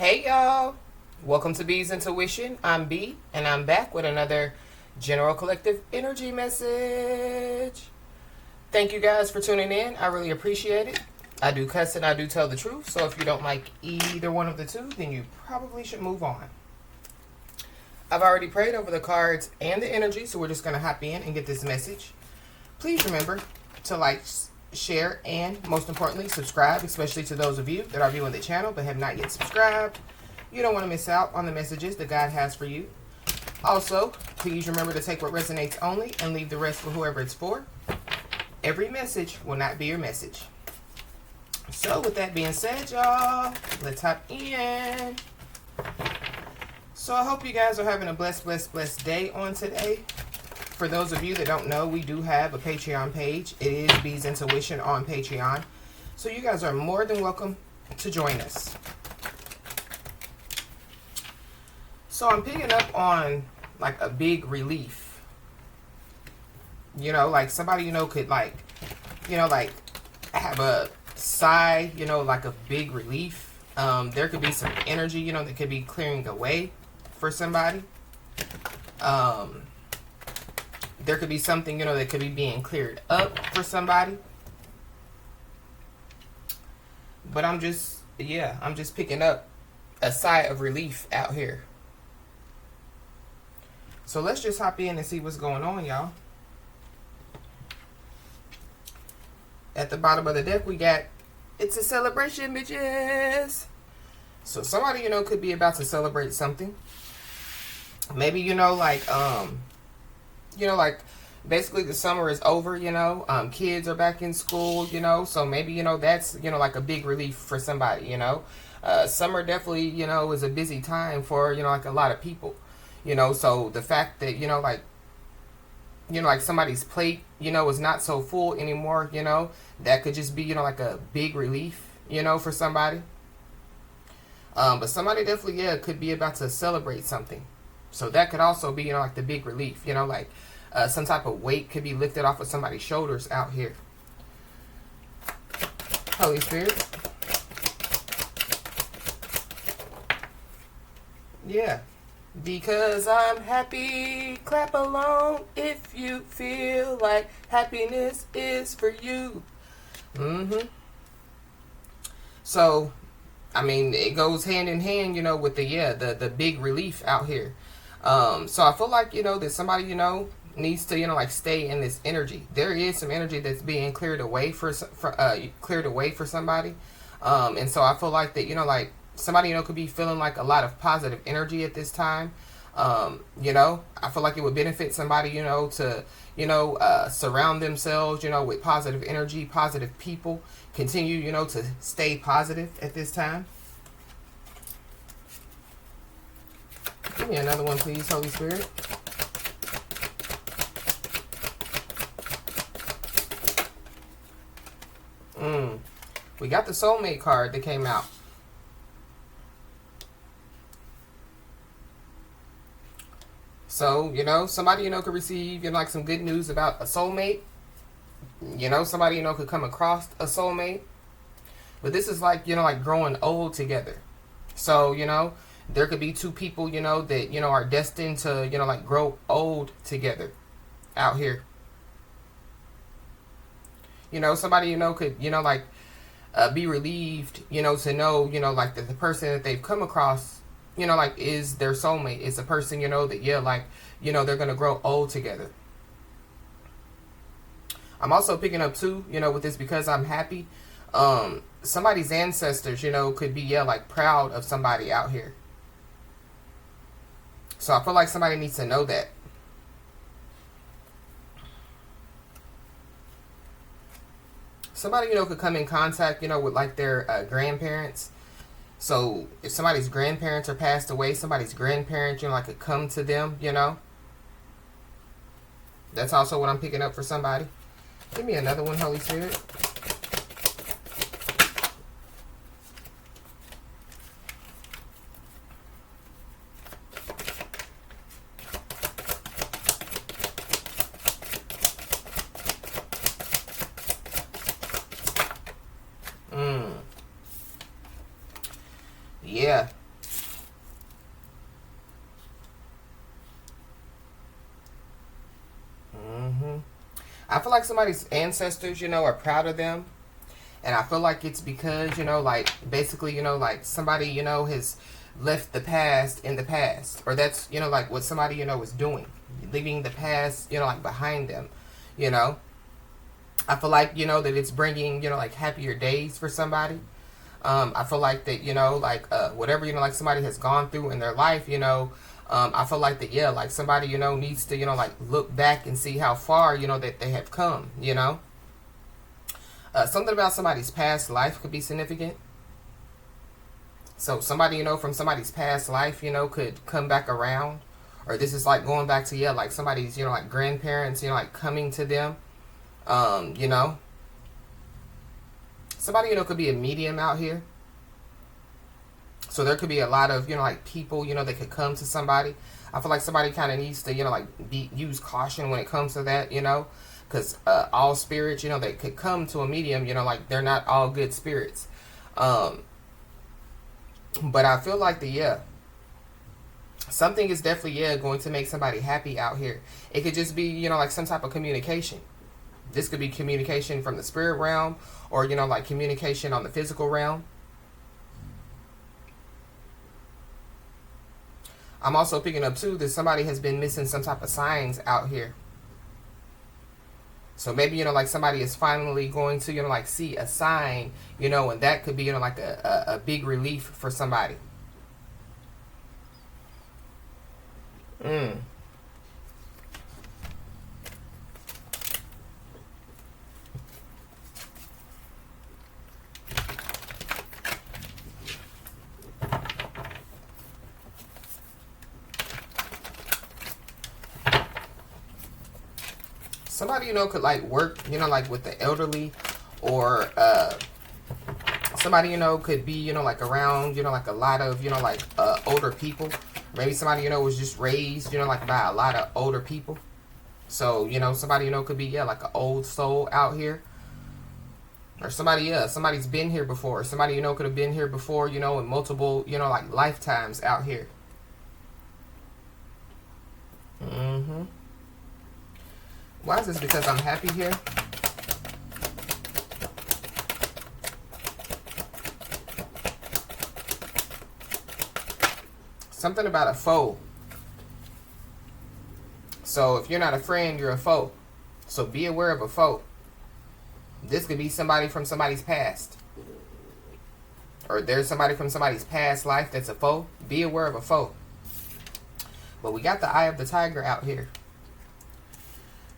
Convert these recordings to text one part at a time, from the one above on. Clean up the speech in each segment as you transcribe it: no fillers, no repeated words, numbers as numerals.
Hey y'all, welcome to B's Intuition. I'm B and I'm back with another general collective energy message. Thank you guys for tuning in. I really appreciate it. I do cuss and I do tell the truth, so if you don't like either one of the two, then you probably should move on. I've already prayed over the cards and the energy, so we're just going to hop in and get this message. Please remember to like, share, and most importantly, subscribe, especially to those of you that are viewing the channel but have not yet subscribed. You don't want to miss out on the messages that God has for you. Also, please remember to take what resonates only and leave the rest for whoever it's for. Every message will not be your message. So with that being said, y'all, let's hop in. So I hope you guys are having a blessed day on today. For those of you that don't know, we do have a Patreon page. It is B's Intuition on Patreon. So you guys are more than welcome to join us. So I'm picking up on like a big relief. You know, like somebody, could like have a sigh, like a big relief. There could be some energy, that could be clearing away for somebody. There could be something, that could be being cleared up for somebody. But I'm just picking up a sigh of relief out here. So let's just hop in and see what's going on, y'all. At the bottom of the deck, we got, it's a celebration, bitches. So somebody, could be about to celebrate something. Maybe, basically the summer is over, kids are back in school, so maybe, that's, like a big relief for somebody, summer definitely, is a busy time for, like a lot of people, so the fact that, like somebody's plate, is not so full anymore, that could just be, like a big relief, for somebody. But somebody definitely, could be about to celebrate something. So that could also be, like the big relief, like some type of weight could be lifted off of somebody's shoulders out here. Holy Spirit. Yeah. Because I'm happy, clap along if you feel like happiness is for you. So, I mean, it goes hand in hand, with the big relief out here. So I feel like, that somebody, needs to, like stay in this energy. There is some energy that's being cleared away for somebody. And so I feel like that, like somebody, could be feeling like a lot of positive energy at this time. I feel like it would benefit somebody, to, surround themselves, with positive energy, positive people, continue, to stay positive at this time. Give me another one, please, Holy Spirit. We got the Soulmate card that came out. So, somebody, could receive, like some good news about a soulmate. Somebody, could come across a soulmate. But this is like, like growing old together. So, there could be two people, that, are destined to, like grow old together out here. Somebody, could, like be relieved, to know, like that the person that they've come across, like is their soulmate. It's a person, that, like, they're going to grow old together. I'm also picking up too, with this because I'm happy. Somebody's ancestors, could be, like proud of somebody out here. So I feel like somebody needs to know that. Somebody, could come in contact, with like their grandparents. So if somebody's grandparents are passed away, somebody's grandparents, like could come to them, That's also what I'm picking up for somebody. Give me another one, Holy Spirit. Yeah. feel like somebody's ancestors, are proud of them. And I feel like it's because, like, basically, like somebody, has left the past in the past. Or that's, like what somebody, is doing. Leaving the past, like behind them, I feel like, that it's bringing, like happier days for somebody. I feel like that, like, whatever, like somebody has gone through in their life, I feel like that, yeah, like somebody, needs to, like look back and see how far, that they have come, Something about somebody's past life could be significant. So somebody, from somebody's past life, could come back around. Or this is like going back to, yeah, like somebody's, like grandparents, like coming to them. Somebody, could be a medium out here. So there could be a lot of, like people, that could come to somebody. I feel like somebody kind of needs to, like use caution when it comes to that, Because all spirits, they could come to a medium, like they're not all good spirits. But I feel like something is definitely, going to make somebody happy out here. It could just be, like some type of communication. This could be communication from the spirit realm or, like communication on the physical realm. I'm also picking up, too, that somebody has been missing some type of signs out here. So maybe, like somebody is finally going to, like see a sign, and that could be, like a big relief for somebody. Somebody, could like work, like with the elderly, or somebody, could be, like around, like a lot of, like older people. Maybe somebody, was just raised, like by a lot of older people. So, somebody, could be, yeah, like an old soul out here. Or somebody, somebody's been here before. Somebody, could have been here before, in multiple, like lifetimes out here. Why is this? Because I'm happy here? Something about a foe. So if you're not a friend, you're a foe. So be aware of a foe. This could be somebody from somebody's past. Or there's somebody from somebody's past life that's a foe. Be aware of a foe. But we got the eye of the tiger out here.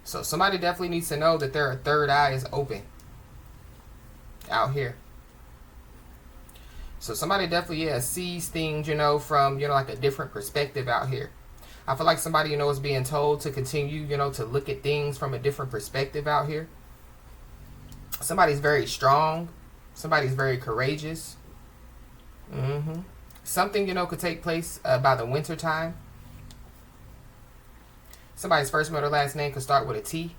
So somebody definitely needs to know that their third eye is open out here. So somebody definitely, sees things, from, like a different perspective out here. I feel like somebody, is being told to continue, to look at things from a different perspective out here. Somebody's very strong. Somebody's very courageous. Something, could take place by the winter time. Somebody's first, middle, last name could start with a T.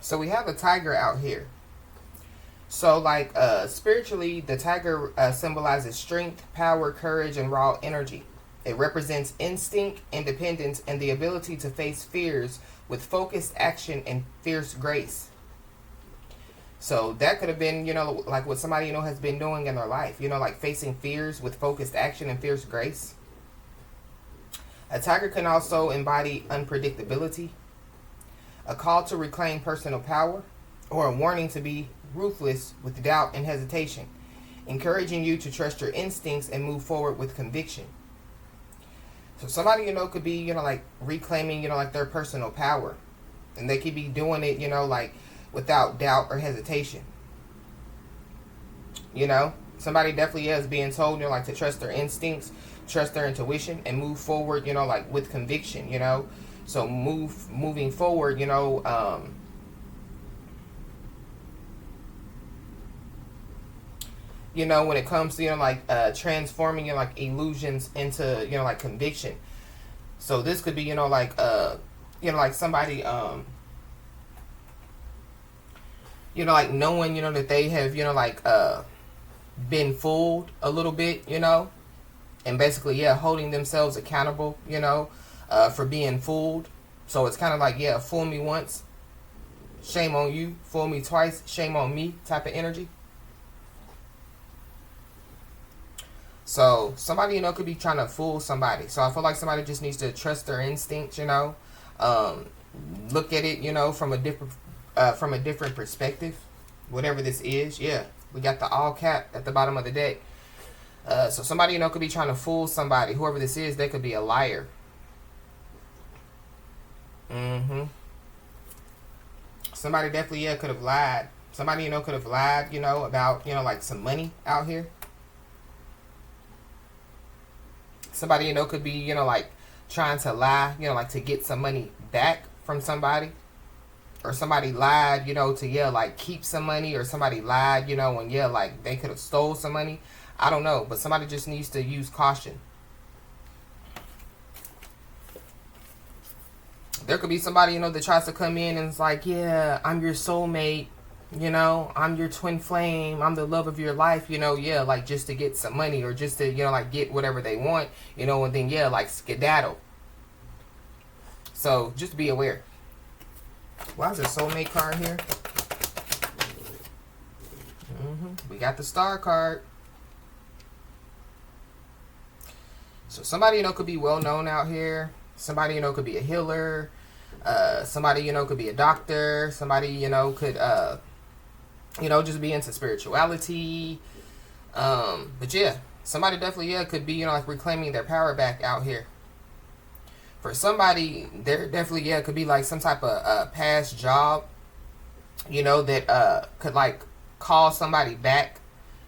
So we have a tiger out here. So like spiritually, the tiger symbolizes strength, power, courage, and raw energy. It represents instinct, independence, and the ability to face fears with focused action and fierce grace. So that could have been, like what somebody, has been doing in their life. Like facing fears with focused action and fierce grace. A tiger can also embody unpredictability, a call to reclaim personal power, or a warning to be ruthless with doubt and hesitation, encouraging you to trust your instincts and move forward with conviction. So somebody, could be, like reclaiming, like their personal power. And they could be doing it, like without doubt or hesitation. Somebody definitely is being told, like to trust their instincts, trust their intuition, and move forward, like with conviction, So moving forward, when it comes to, like transforming, like illusions into, like conviction. So this could be, like somebody, like knowing, that they have, been fooled a little bit, and basically, yeah, holding themselves accountable, you know, for being fooled. So it's kind of like, yeah, fool me once, shame on you. Fool me twice, shame on me type of energy. So somebody, you know, could be trying to fool somebody. So I feel like somebody just needs to trust their instincts, you know. Look at it, you know, from a different perspective. Whatever this is, yeah. We got the all cap at the bottom of the deck. So somebody, you know, could be trying to fool somebody. Whoever this is, they could be a liar. Somebody definitely, yeah, could have lied. Somebody, you know, could have lied, you know, about, you know, like some money out here. Somebody, you know, could be, you know, like trying to lie, you know, like to get some money back from somebody. Or somebody lied, you know, to, yeah, like keep some money. Or somebody lied, you know, and, yeah, like they could have stole some money. I don't know. But somebody just needs to use caution. There could be somebody, you know, that tries to come in and it's like, yeah, I'm your soulmate. You know, I'm your twin flame. I'm the love of your life, you know, yeah, like just to get some money or just to, you know, like get whatever they want, you know, and then, yeah, like skedaddle. So just be aware. Why is there a soulmate card here? We got the star card. So somebody, you know, could be well known out here. Somebody, you know, could be a healer. Somebody, you know, could be a doctor. Somebody, you know, could, you know, just be into spirituality. But yeah, somebody definitely, yeah, could be, you know, like reclaiming their power back out here. For somebody, there definitely, yeah, could be like some type of past job, you know, that could like call somebody back.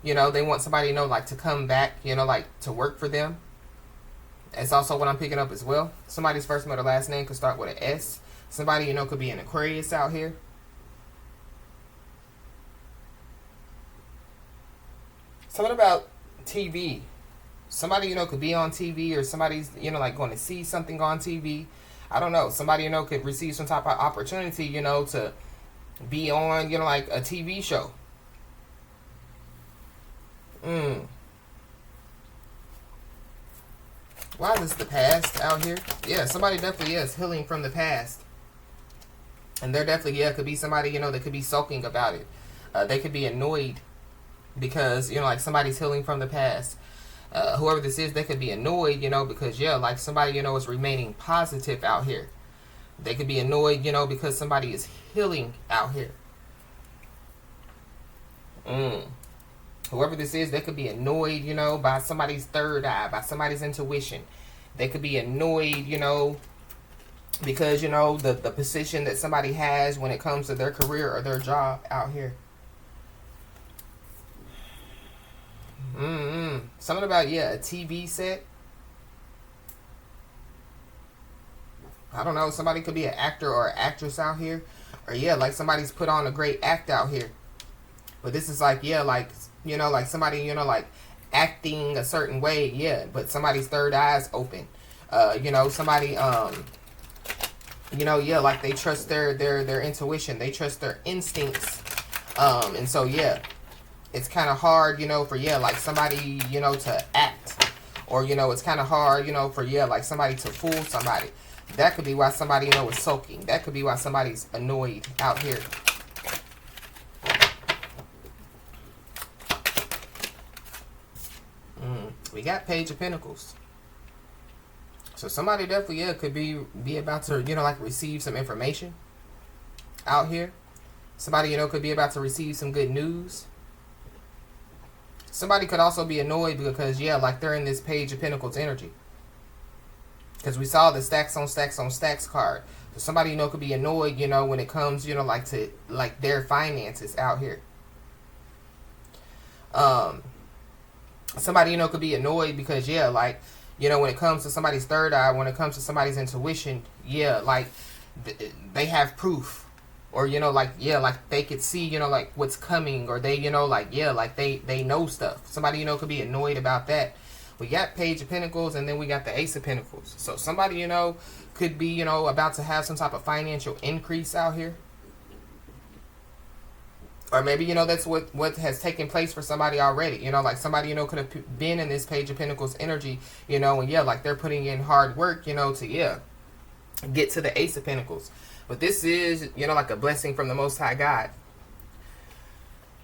You know, they want somebody, you know, like to come back, you know, like to work for them. That's also what I'm picking up as well. Somebody's first name or last name could start with an S. Somebody, you know, could be an Aquarius out here. Something about TV. Somebody, you know, could be on TV, or somebody's, you know, like going to see something on TV. I don't know. Somebody, you know, could receive some type of opportunity, you know, to be on, you know, like a TV show. Why is this the past out here? Yeah, somebody definitely is healing from the past. And there definitely, yeah, could be somebody, you know, that could be sulking about it. They could be annoyed because, you know, like somebody's healing from the past. Whoever this is, they could be annoyed, you know, because, yeah, like somebody, you know, is remaining positive out here. They could be annoyed, you know, because somebody is healing out here. Whoever this is, they could be annoyed, you know, by somebody's third eye, by somebody's intuition. They could be annoyed, you know, because, you know, the position that somebody has when it comes to their career or their job out here. Something about, yeah, a TV set. I don't know. Somebody could be an actor or an actress out here. Or, yeah, like somebody's put on a great act out here. But this is like, yeah, like, you know, like somebody, you know, like acting a certain way, yeah, but somebody's third eye's open. You know, somebody, you know, yeah, like they trust their intuition. They trust their instincts. And so, yeah, it's kind of hard, you know, for, yeah, like somebody, you know, to act. Or, you know, it's kind of hard, you know, for, yeah, like somebody to fool somebody. That could be why somebody, you know, is sulking. That could be why somebody's annoyed out here. We got Page of Pentacles. So somebody definitely, yeah, could be about to, you know, like receive some information out here. Somebody, you know, could be about to receive some good news. Somebody could also be annoyed because, yeah, like they're in this Page of Pentacles energy. Because we saw the stacks on stacks on stacks card. So somebody, you know, could be annoyed, you know, when it comes, you know, like to, like their finances out here. Somebody, you know, could be annoyed because, yeah, like, you know, when it comes to somebody's third eye, when it comes to somebody's intuition, yeah, like, they have proof. Or, you know, like, yeah, like, they could see, you know, like, what's coming. Or they, you know, like, yeah, like, they know stuff. Somebody, you know, could be annoyed about that. We got Page of Pentacles, and then we got the Ace of Pentacles. So somebody, you know, could be, you know, about to have some type of financial increase out here. Or maybe, you know, that's what has taken place for somebody already. You know, like somebody, you know, could have been in this Page of Pentacles energy, you know, and yeah, like they're putting in hard work, you know, to, yeah, get to the Ace of Pentacles. But this is, you know, like a blessing from the Most High God.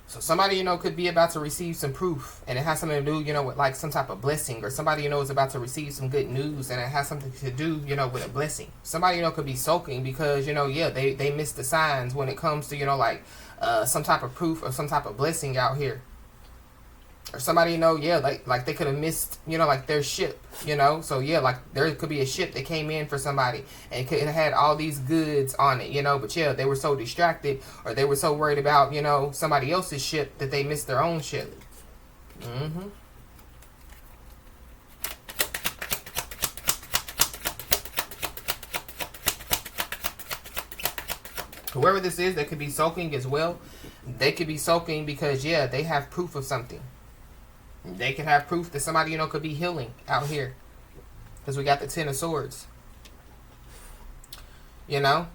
So somebody, you know, could be about to receive some proof, and it has something to do, you know, with like some type of blessing. Or somebody, you know, is about to receive some good news, and it has something to do, you know, with a blessing. Somebody, you know, could be sulking because, you know, yeah, they missed the signs when it comes to, you know, like some type of proof or some type of blessing out here. Or somebody, you know, yeah, like they could have missed, you know, like their ship, you know. So yeah, like there could be a ship that came in for somebody, and it had all these goods on it, you know. But yeah, they were so distracted, or they were so worried about, you know, somebody else's ship, that they missed their own ship. Whoever this is, that could be sulking as well. They could be sulking because, yeah, they have proof of something. They could have proof that somebody, you know, could be healing out here. Because we got the Ten of Swords. You know?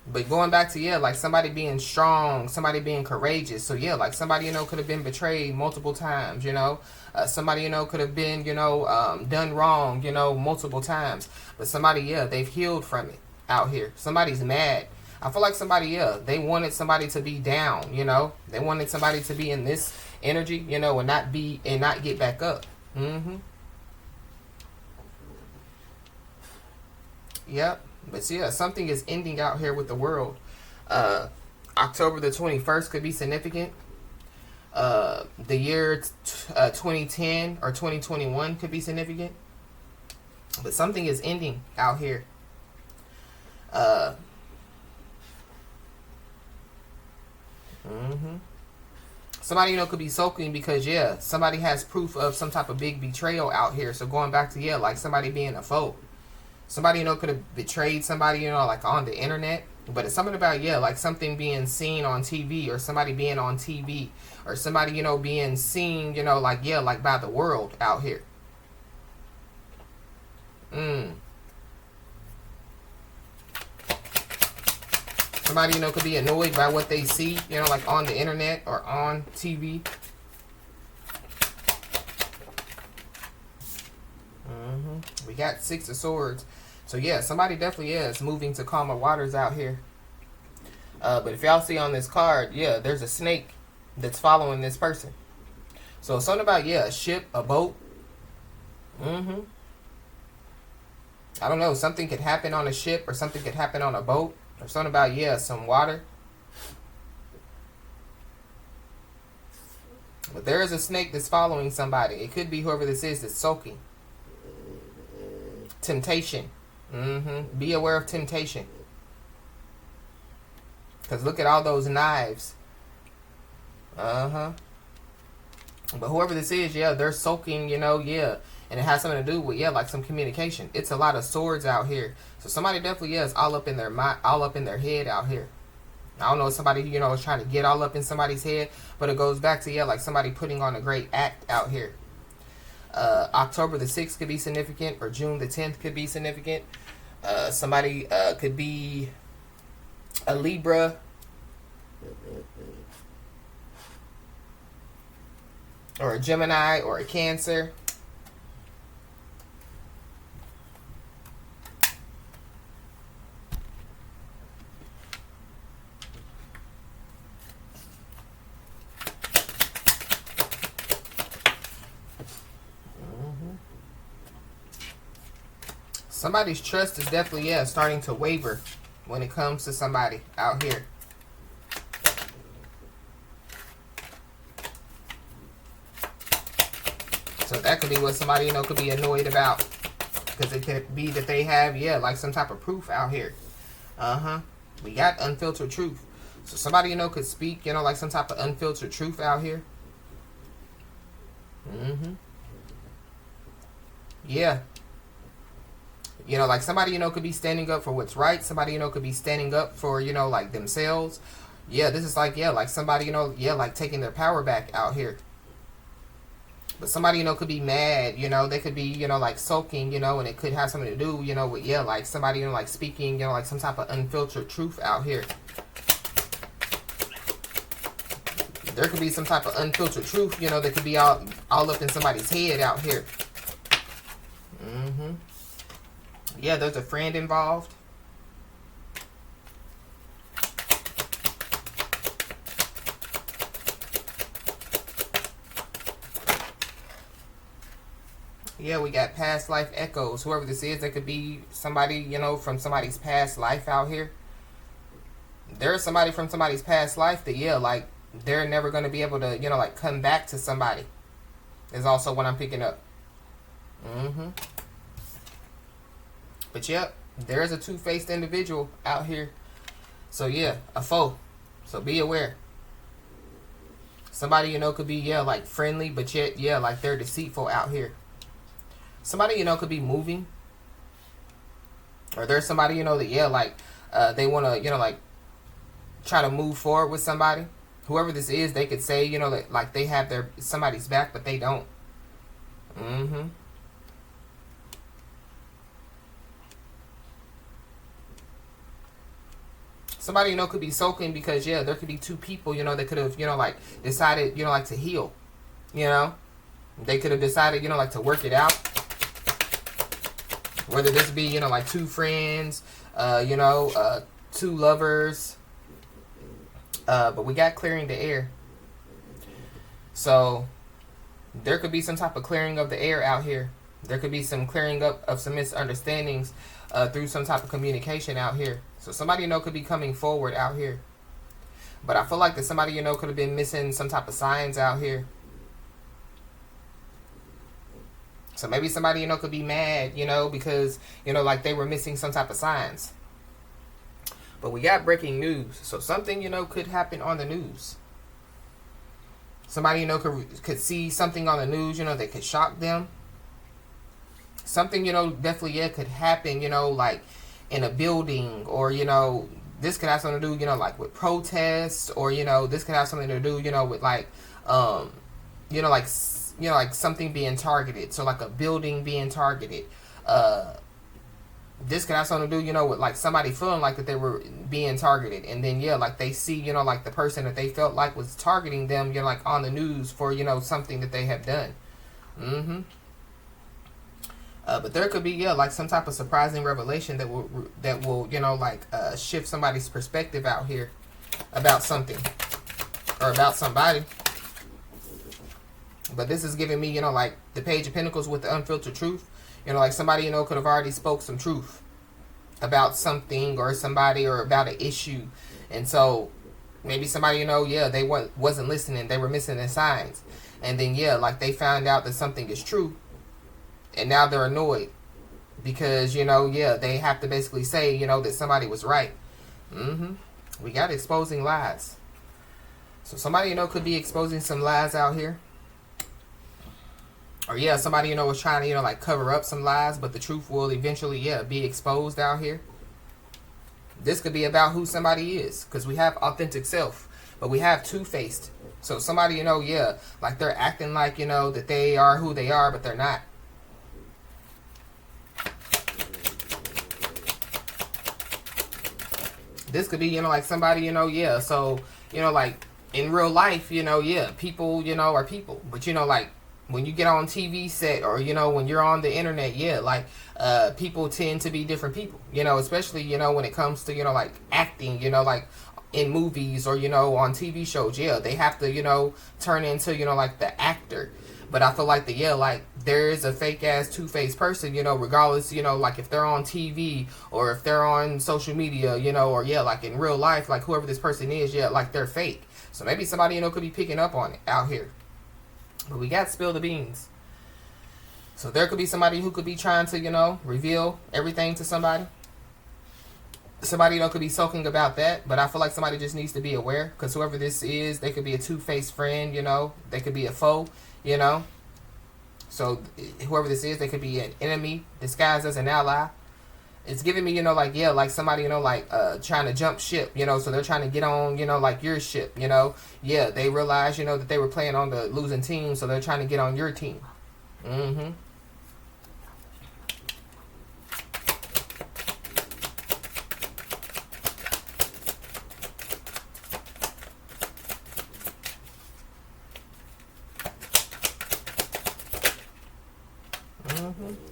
But going back to, yeah, like somebody being strong, somebody being courageous. So, yeah, like somebody, you know, could have been betrayed multiple times, you know. Somebody, you know, could have been, you know, done wrong, you know, multiple times. But somebody, yeah, they've healed from it out here. Somebody's mad. I feel like somebody, yeah, they wanted somebody to be down, you know. They wanted somebody to be in this energy, you know, and not get back up. Yep. But yeah, something is ending out here with the world. October the 21st could be significant. The year 2010 or 2021 could be significant. But something is ending out here. Somebody, you know, could be sulking because, yeah, somebody has proof of some type of big betrayal out here. So going back to, yeah, like somebody being a foe. Somebody, you know, could have betrayed somebody, you know, like on the internet. But it's something about, yeah, like something being seen on TV, or somebody being on TV, or somebody, you know, being seen, you know, like, yeah, like by the world out here. Somebody, you know, could be annoyed by what they see, you know, like on the internet or on TV. We got Six of Swords. So, yeah, somebody definitely is moving to calmer waters out here. But if y'all see on this card, yeah, there's a snake that's following this person. So, something about, yeah, a ship, a boat. I don't know. Something could happen on a ship, or something could happen on a boat. Or something about, yeah, some water. But there is a snake that's following somebody. It could be whoever this is that's sulking. Temptation. Be aware of temptation. Because look at all those knives. But whoever this is, yeah, they're sulking, you know, yeah. And it has something to do with, yeah, like some communication. It's a lot of swords out here. So somebody definitely, yeah, is all up in their mind, all up in their head out here. I don't know if somebody, you know, is trying to get all up in somebody's head, but it goes back to, yeah, like somebody putting on a great act out here. October the 6th could be significant, or June the 10th could be significant. Somebody could be a Libra. Or a Gemini, or a Cancer. Somebody's trust is definitely, yeah, starting to waver when it comes to somebody out here. So that could be what somebody, you know, could be annoyed about. Because it could be that they have, yeah, like some type of proof out here. We got unfiltered truth. So somebody, you know, could speak, you know, like some type of unfiltered truth out here. Yeah. You know, like somebody, you know, could be standing up for what's right. Somebody, you know, could be standing up for, you know, like themselves. Yeah, this is like, yeah, like somebody, you know, yeah, like taking their power back out here. But somebody, you know, could be mad, you know, they could be, you know, like sulking, you know, and it could have something to do, you know, with, yeah, like somebody, you know, like speaking, you know, like some type of unfiltered truth out here. There could be some type of unfiltered truth, you know, that could be all up in somebody's head out here. Yeah, there's a friend involved. Yeah, we got past life echoes. Whoever this is, that could be somebody, you know, from somebody's past life out here. There's somebody from somebody's past life that, yeah, like, they're never going to be able to, you know, like, come back to somebody. Is also what I'm picking up. But, yep, there's a two-faced individual out here. So, yeah, a foe. So, be aware. Somebody, you know, could be, yeah, like, friendly, but yet, yeah, like, they're deceitful out here. Somebody, you know, could be moving. Or there's somebody, you know, that, yeah, like, they want to, you know, like, try to move forward with somebody. Whoever this is, they could say, you know, that, like, they have somebody's back, but they don't. Somebody, you know, could be sulking because, yeah, there could be two people, you know, that could have, you know, like, decided, you know, like, to heal. You know? They could have decided, you know, like, to work it out. Whether this be, you know, like, two friends, you know, two lovers. But we got clearing the air. So, there could be some type of clearing of the air out here. There could be some clearing up of some misunderstandings through some type of communication out here. So, somebody, you know, could be coming forward out here. But I feel like that somebody, you know, could have been missing some type of signs out here. So maybe somebody, you know, could be mad, you know, because, you know, like they were missing some type of signs. But we got breaking news. So something, you know, could happen on the news. Somebody, you know, could see something on the news, you know, that could shock them. Something, you know, definitely, yeah, could happen, you know, like in a building, or, you know, this could have something to do, you know, like with protests, or, you know, this could have something to do, you know, with like, you know, like something being targeted. So like a building being targeted. This could have something to do, you know, with like somebody feeling like that they were being targeted. And then, yeah, like they see, you know, like the person that they felt like was targeting them, you know, like on the news for, you know, something that they have done. But there could be, yeah, like some type of surprising revelation that will, you know, like shift somebody's perspective out here about something or about somebody. But this is giving me, you know, like the Page of Pentacles with the unfiltered truth. You know, like somebody, you know, could have already spoke some truth about something or somebody or about an issue. And so maybe somebody, you know, yeah, they wasn't listening. They were missing the signs. And then, yeah, like they found out that something is true. And now they're annoyed because, you know, yeah, they have to basically say, you know, that somebody was right. We got exposing lies. So somebody, you know, could be exposing some lies out here. Or, yeah, somebody, you know, was trying to, you know, like cover up some lies, but the truth will eventually, yeah, be exposed out here. This could be about who somebody is, because we have authentic self, but we have two-faced. So somebody, you know, yeah, like they're acting like, you know, that they are who they are, but they're not. This could be, you know, like somebody, you know, yeah, so, you know, like in real life, you know, yeah, people, you know, are people, but, you know, like, when you get on TV set or, you know, when you're on the internet, yeah, like, people tend to be different people, you know, especially, you know, when it comes to, you know, like acting, you know, like in movies or, you know, on TV shows, yeah, they have to, you know, turn into, you know, like the actor. But I feel like yeah, like there is a fake ass two-faced person, you know, regardless, you know, like if they're on TV or if they're on social media, you know, or yeah, like in real life, like whoever this person is, yeah, like they're fake. So maybe somebody, you know, could be picking up on it out here. But we got spill the beans. So there could be somebody who could be trying to, you know, reveal everything to somebody. Somebody, you know, could be sulking about that. But I feel like somebody just needs to be aware. Because whoever this is, they could be a two-faced friend, you know. They could be a foe, you know. So whoever this is, they could be an enemy disguised as an ally. It's giving me, you know, like, yeah, like somebody, you know, like trying to jump ship, you know, so they're trying to get on, you know, like your ship, you know. Yeah, they realize, you know, that they were playing on the losing team, so they're trying to get on your team.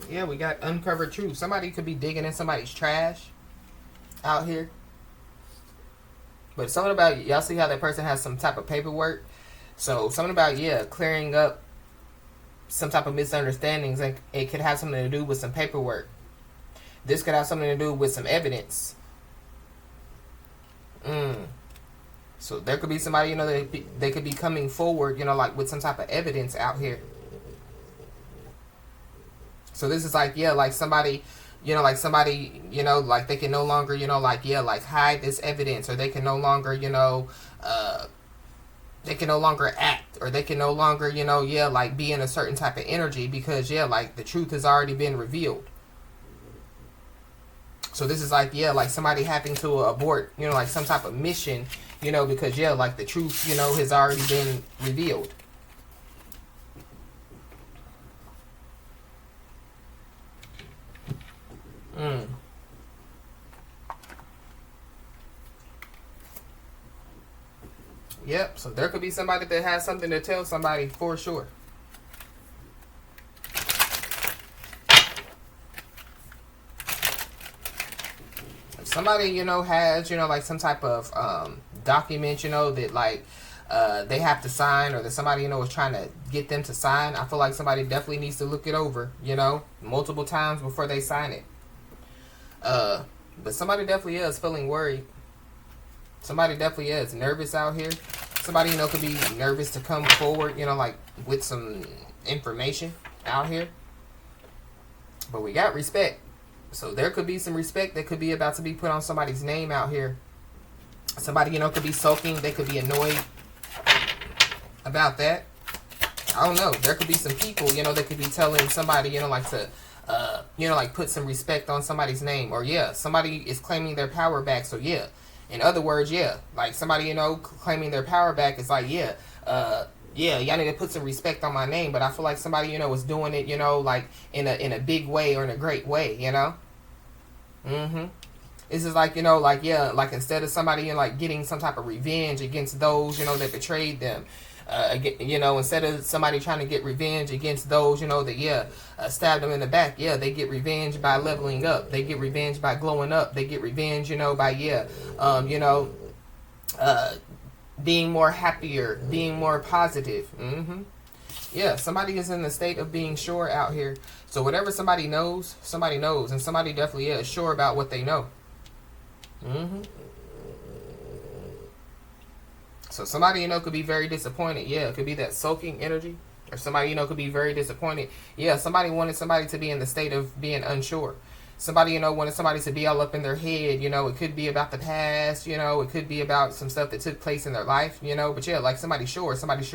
Yeah, we got uncovered truth. Somebody could be digging in somebody's trash out here. But something about, y'all see how that person has some type of paperwork? So something about, yeah, clearing up some type of misunderstandings. And it could have something to do with some paperwork. This could have something to do with some evidence. So there could be somebody, you know, they could be coming forward, you know, like with some type of evidence out here. So this is like, yeah, like somebody, you know, like somebody, you know, like they can no longer, you know, like, yeah, like hide this evidence, or they can no longer, you know, they can no longer act, or they can no longer, you know, yeah, like be in a certain type of energy because, yeah, like the truth has already been revealed. So this is like, yeah, like somebody having to abort, you know, like some type of mission, you know, because, yeah, like the truth, you know, has already been revealed. Yep, so there could be somebody that has something to tell somebody for sure. Somebody, you know, has, you know, like some type of document, you know, that like they have to sign, or that somebody, you know, is trying to get them to sign. I feel like somebody definitely needs to look it over, you know, multiple times before they sign it. But somebody definitely is feeling worried. Somebody definitely is nervous out here. Somebody, you know, could be nervous to come forward, you know, like with some information out here. But we got respect. So there could be some respect that could be about to be put on somebody's name out here. Somebody, you know, could be sulking. They could be annoyed about that. I don't know. There could be some people, you know, that could be telling somebody, you know, like to, you know, like put some respect on somebody's name. Or, yeah, somebody is claiming their power back. So, yeah. In other words, yeah, like somebody, you know, claiming their power back is like, yeah, yeah, y'all need to put some respect on my name. But I feel like somebody, you know, is doing it, you know, like in a big way or in a great way, you know. This is like, you know, like, yeah, like instead of somebody, you know, like getting some type of revenge against those, you know, that betrayed them. You know, instead of somebody trying to get revenge against those, you know, that, yeah, stabbed them in the back, yeah, they get revenge by leveling up. They get revenge by glowing up. They get revenge, you know, by, yeah, you know, being more happier, being more positive. Yeah, somebody is in the state of being sure out here. So whatever somebody knows, and somebody definitely is sure about what they know. So somebody, you know, could be very disappointed. Yeah, it could be that sulking energy. Or somebody, you know, could be very disappointed. Yeah, somebody wanted somebody to be in the state of being unsure. Somebody, you know, wanted somebody to be all up in their head. You know, it could be about the past. You know, it could be about some stuff that took place in their life. You know, but yeah, like somebody sure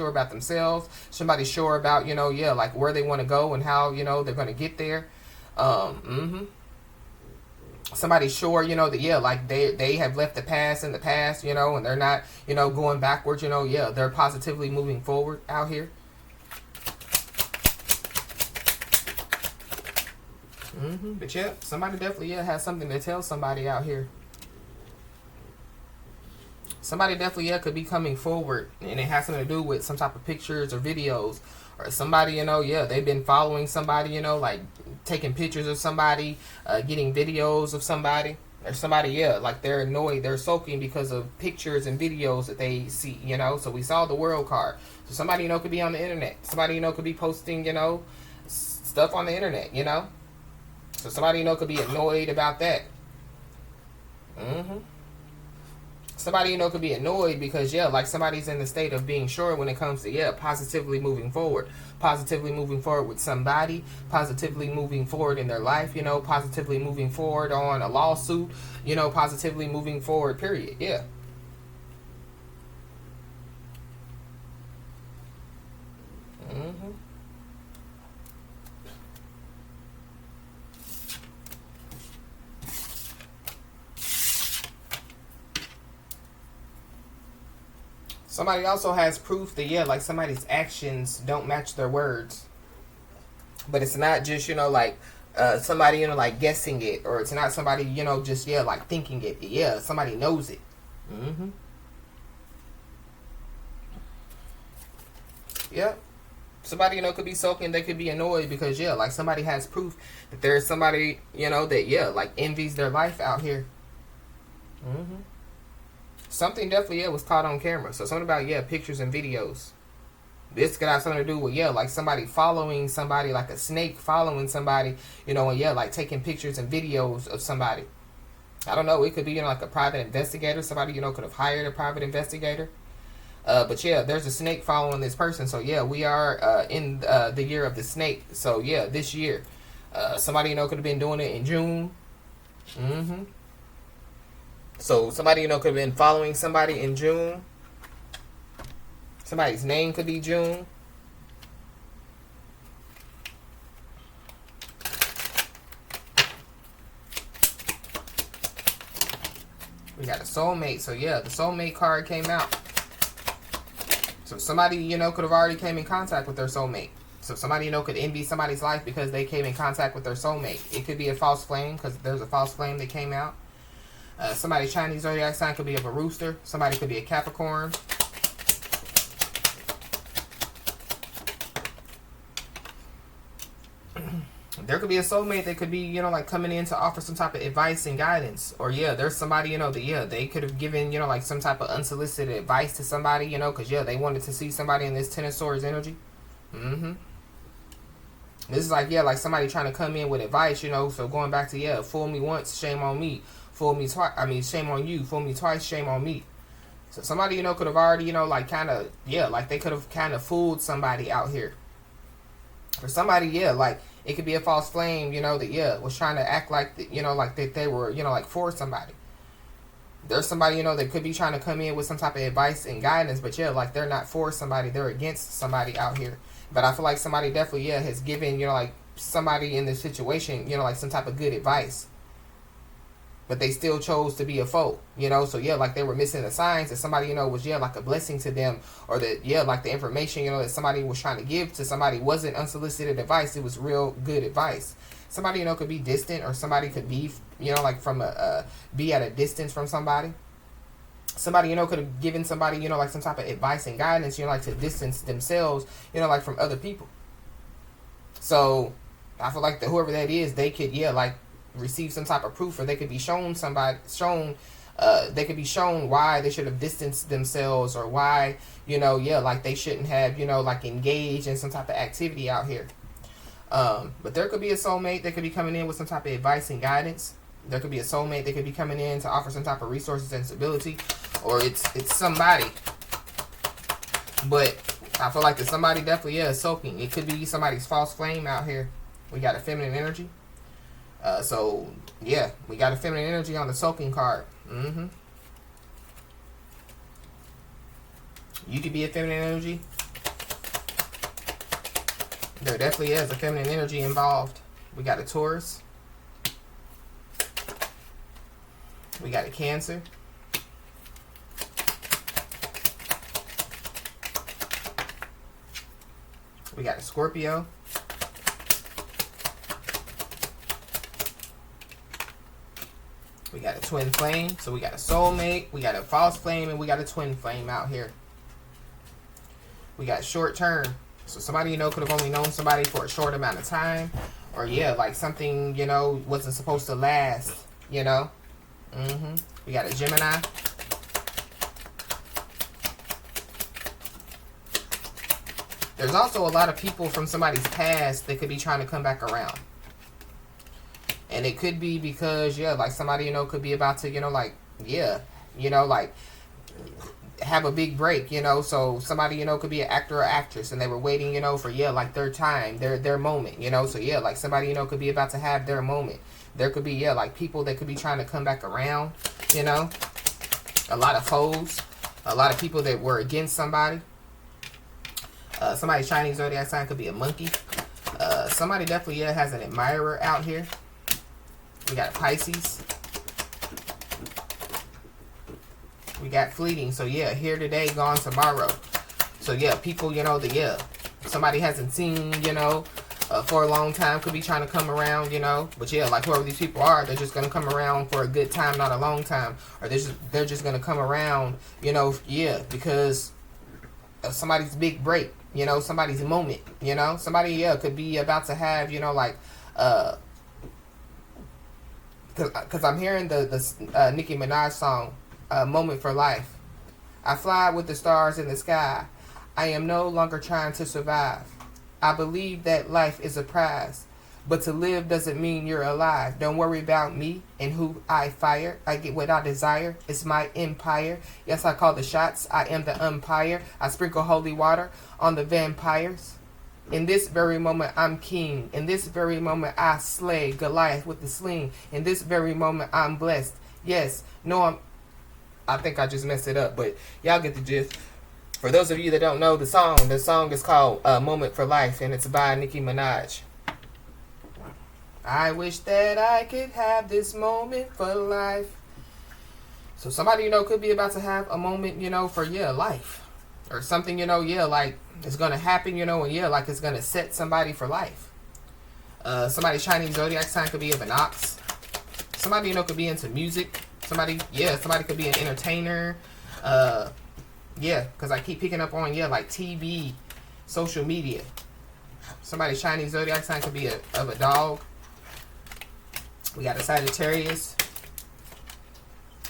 about themselves. Somebody sure about, you know, yeah, like where they want to go and how, you know, they're going to get there. Somebody sure, you know, that, yeah, like they have left the past in the past, you know, and they're not, you know, going backwards, you know, yeah, they're positively moving forward out here. But yeah, somebody definitely, yeah, has something to tell somebody out here. Somebody definitely, yeah, could be coming forward, and it has something to do with some type of pictures or videos, or somebody, you know, yeah, they've been following somebody, you know, like taking pictures of somebody, getting videos of somebody, or somebody, yeah, like they're annoyed, they're sulking because of pictures and videos that they see, you know. So we saw the world card. So somebody, you know, could be on the internet. Somebody, you know, could be posting, you know, stuff on the internet, you know. So somebody, you know, could be annoyed about that. Somebody, you know, could be annoyed because, yeah, like somebody's in the state of being sure when it comes to, yeah, positively moving forward. Positively moving forward with somebody. Positively moving forward in their life, you know. Positively moving forward on a lawsuit. You know, positively moving forward, period. Yeah. Somebody also has proof that, yeah, like somebody's actions don't match their words. But it's not just, you know, like somebody, you know, like guessing it. Or it's not somebody, you know, just, yeah, like thinking it. Yeah, somebody knows it. Yep. Somebody, you know, could be sulking. They could be annoyed because, yeah, like somebody has proof that there's somebody, you know, that, yeah, like envies their life out here. Something definitely, yeah, was caught on camera. So something about, yeah, pictures and videos. This could have something to do with, yeah, like somebody following somebody, like a snake following somebody, you know, and, yeah, like taking pictures and videos of somebody. I don't know. It could be, you know, like a private investigator. Somebody, you know, could have hired a private investigator. But yeah, there's a snake following this person. So yeah, we are in the year of the snake. So yeah, this year, somebody, you know, could have been doing it in June. So somebody, you know, could have been following somebody in June. Somebody's name could be June. We got a soulmate. So yeah, the soulmate card came out. So somebody, you know, could have already came in contact with their soulmate. So somebody, you know, could envy somebody's life because they came in contact with their soulmate. It could be a false flame because there's a false flame that came out. Somebody's Chinese zodiac sign could be of a rooster. Somebody could be a Capricorn. There could be a soulmate that could be, you know, like coming in to offer some type of advice and guidance. Or, yeah, there's somebody, you know, that, yeah, they could have given, you know, like some type of unsolicited advice to somebody, you know, because, yeah, they wanted to see somebody in this Ten of Swords energy. This is like, yeah, like somebody trying to come in with advice, you know. So going back to, yeah, fool me once, shame on me. Fool me twice, I mean, shame on you. Fool me twice, shame on me. So somebody, you know, could have already, you know, like kind of, yeah, like they could have kind of fooled somebody out here. For somebody, yeah, like it could be a false flame, you know, that, yeah, was trying to act like, you know, like that they were, you know, like for somebody. There's somebody, you know, that could be trying to come in with some type of advice and guidance, but yeah, like they're not for somebody, they're against somebody out here. But I feel like somebody definitely, yeah, has given, you know, like somebody in this situation, you know, like some type of good advice. But they still chose to be a foe, you know. So, yeah, like they were missing the signs that somebody, you know, was, yeah, like a blessing to them. Or that, yeah, like the information, you know, that somebody was trying to give to somebody wasn't unsolicited advice. It was real good advice. Somebody, you know, could be distant, or somebody could be, you know, like from be at a distance from somebody. Somebody, you know, could have given somebody, you know, like some type of advice and guidance, you know, like to distance themselves, you know, like from other people. So I feel like whoever that is, they could, yeah, like receive some type of proof, or they could be shown they could be shown why they should have distanced themselves, or why, you know, yeah, like they shouldn't have, you know, like engaged in some type of activity out here. But there could be a soulmate that could be coming in with some type of advice and guidance. There could be a soulmate that could be coming in to offer some type of resources and stability, or it's somebody. But I feel like that somebody definitely, yeah, is soaking. It could be somebody's false flame out here. We got a feminine energy. So, yeah, we got a feminine energy on the soaking card. You could be a feminine energy. There definitely is a feminine energy involved. We got a Taurus. We got a Cancer. We got a Scorpio. We got a twin flame. So we got a soulmate, we got a false flame, and we got a twin flame out here. We got short term. So somebody, you know, could have only known somebody for a short amount of time. Or, yeah, like something, you know, wasn't supposed to last, you know. We got a Gemini. There's also a lot of people from somebody's past that could be trying to come back around. And it could be because, yeah, like somebody, you know, could be about to, you know, like, yeah, you know, like have a big break, you know. So somebody, you know, could be an actor or actress, and they were waiting, you know, for, yeah, like their time, their moment, you know. So, yeah, like somebody, you know, could be about to have their moment. There could be, yeah, like people that could be trying to come back around, you know. A lot of foes. A lot of people that were against somebody. Somebody's Chinese zodiac sign could be a monkey. Somebody definitely, yeah, has an admirer out here. We got Pisces. We got fleeting. So, yeah, here today, gone tomorrow. So, yeah, people, you know, somebody hasn't seen, you know, for a long time, could be trying to come around, you know. But, yeah, like whoever these people are, they're just going to come around for a good time, not a long time. Or they're just going to come around, you know, yeah, because of somebody's big break. you know, somebody's moment, you know. Somebody, yeah, could be about to have, you know, like, because I'm hearing the Nicki Minaj song, Moment for Life. I fly with the stars in the sky. I am no longer trying to survive. I believe that life is a prize. But to live doesn't mean you're alive. Don't worry about me and who I fire. I get what I desire. It's my empire. Yes, I call the shots. I am the umpire. I sprinkle holy water on the vampires. In this very moment, I'm king. In this very moment, I slay Goliath with the sling. In this very moment, I'm blessed. Yes, no, I think I just messed it up, but y'all get the gist. For those of you that don't know the song is called Moment for Life, and it's by Nicki Minaj. I wish that I could have this moment for life. So somebody, you know, could be about to have a moment, you know, for, yeah, life. Or something, you know, yeah, like it's going to happen, you know, and yeah, like it's going to set somebody for life. Somebody's Chinese zodiac sign could be of an ox. Somebody, you know, could be into music. Somebody could be an entertainer. Yeah, because I keep picking up on, yeah, like TV, social media. Somebody's Chinese zodiac sign could be of a dog. We got a Sagittarius.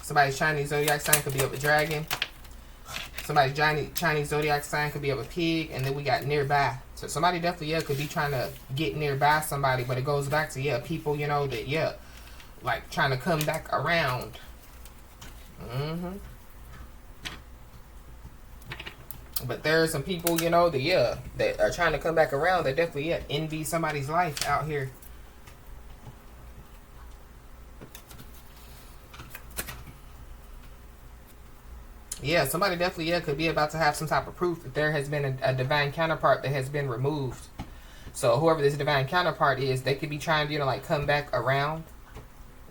Somebody's Chinese zodiac sign could be of a dragon. Somebody's Chinese zodiac sign could be of a pig. And then we got nearby. So somebody definitely, yeah, could be trying to get nearby somebody. But it goes back to, yeah, people, you know, that, yeah, like trying to come back around. But there are some people, you know, that, yeah, that are trying to come back around. That definitely, yeah, envy somebody's life out here. Yeah, somebody definitely, yeah, could be about to have some type of proof that there has been a divine counterpart that has been removed. So whoever this divine counterpart is, they could be trying to, you know, like come back around.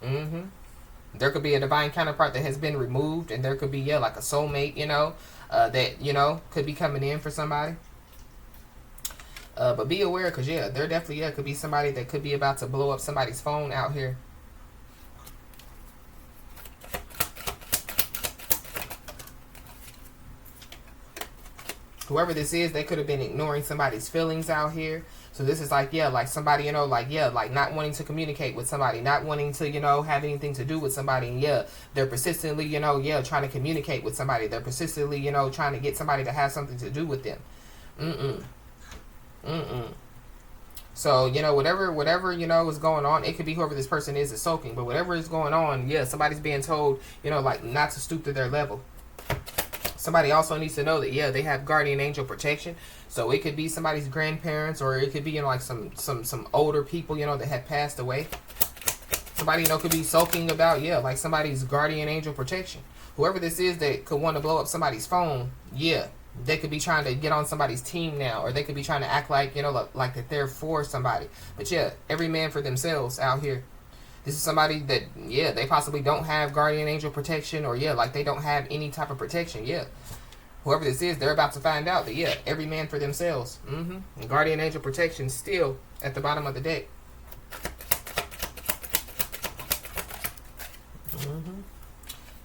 There could be a divine counterpart that has been removed, and there could be, yeah, like a soulmate, you know, that, you know, could be coming in for somebody. But be aware, because, yeah, there definitely, yeah, could be somebody that could be about to blow up somebody's phone out here. Whoever this is, they could have been ignoring somebody's feelings out here. So this is like, yeah, like somebody, you know, like, yeah, like not wanting to communicate with somebody, not wanting to, you know, have anything to do with somebody. And yeah, they're persistently, you know, yeah, trying to communicate with somebody. They're persistently, you know, trying to get somebody to have something to do with them. So, you know, whatever, you know, is going on, it could be whoever this person is soaking, but whatever is going on, yeah, somebody's being told, you know, like not to stoop to their level. Somebody also needs to know that, yeah, they have guardian angel protection. So it could be somebody's grandparents, or it could be, you know, like some older people, you know, that have passed away. Somebody, you know, could be soaking about, yeah, like somebody's guardian angel protection. Whoever this is that could want to blow up somebody's phone, yeah, they could be trying to get on somebody's team now, or they could be trying to act like, you know, like that they're for somebody. But yeah, every man for themselves out here. This is somebody that, yeah, they possibly don't have guardian angel protection, or, yeah, like they don't have any type of protection, yeah. Whoever this is, they're about to find out that, yeah, every man for themselves. And guardian angel protection still at the bottom of the deck.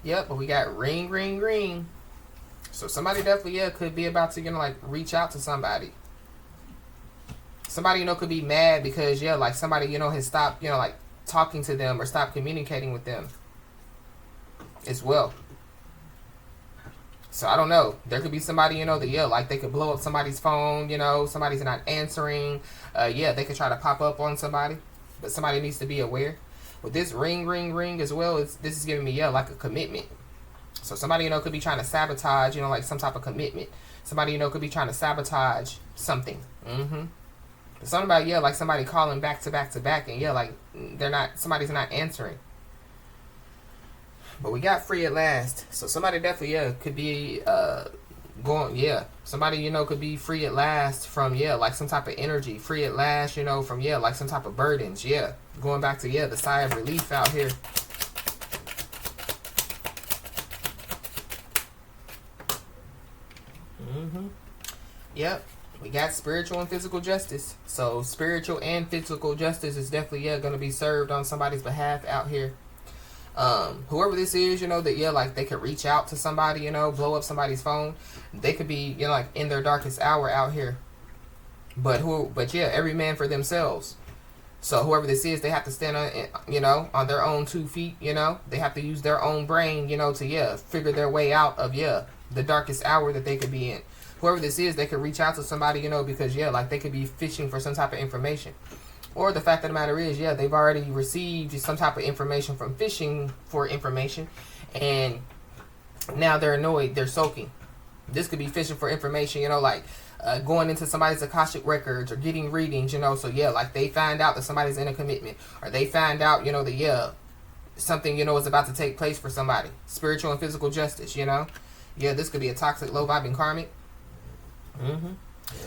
Yep, but we got ring, ring, ring. So somebody definitely, yeah, could be about to, you know, like reach out to somebody. Somebody, you know, could be mad because, yeah, like somebody, you know, has stopped, you know, like talking to them or stop communicating with them as well. So I don't know. There could be somebody, you know, that, yeah, like they could blow up somebody's phone, you know, somebody's not answering. Yeah, they could try to pop up on somebody, but somebody needs to be aware. With this ring, ring, ring as well, this is giving me, yeah, like a commitment. So somebody, you know, could be trying to sabotage, you know, like some type of commitment. Somebody, you know, could be trying to sabotage something. Something about, yeah, like somebody calling back to back to back, and yeah, like somebody's not answering. But we got free at last. So somebody definitely, yeah, could be somebody, you know, could be free at last from, yeah, like some type of energy. Free at last, you know, from, yeah, like some type of burdens, yeah. Going back to, yeah, the sigh of relief out here. Yep. We got spiritual and physical justice. So spiritual and physical justice is definitely, yeah, going to be served on somebody's behalf out here. Whoever this is, you know, that, yeah, like they could reach out to somebody, you know, blow up somebody's phone. They could be, you know, like in their darkest hour out here. But yeah, every man for themselves. So whoever this is, they have to stand on, you know, on their own 2 feet, you know. They have to use their own brain, you know, to, yeah, figure their way out of, yeah, the darkest hour that they could be in. Whoever this is, they could reach out to somebody, you know, because, yeah, like they could be fishing for some type of information. Or the fact of the matter is, yeah, they've already received some type of information from fishing for information. And now they're annoyed, they're soaking. This could be fishing for information, you know, like going into somebody's Akashic records or getting readings, you know. So, yeah, like they find out that somebody's in a commitment. Or they find out, you know, that, yeah, something, you know, is about to take place for somebody. Spiritual and physical justice, you know. Yeah, this could be a toxic, low-vibing karmic.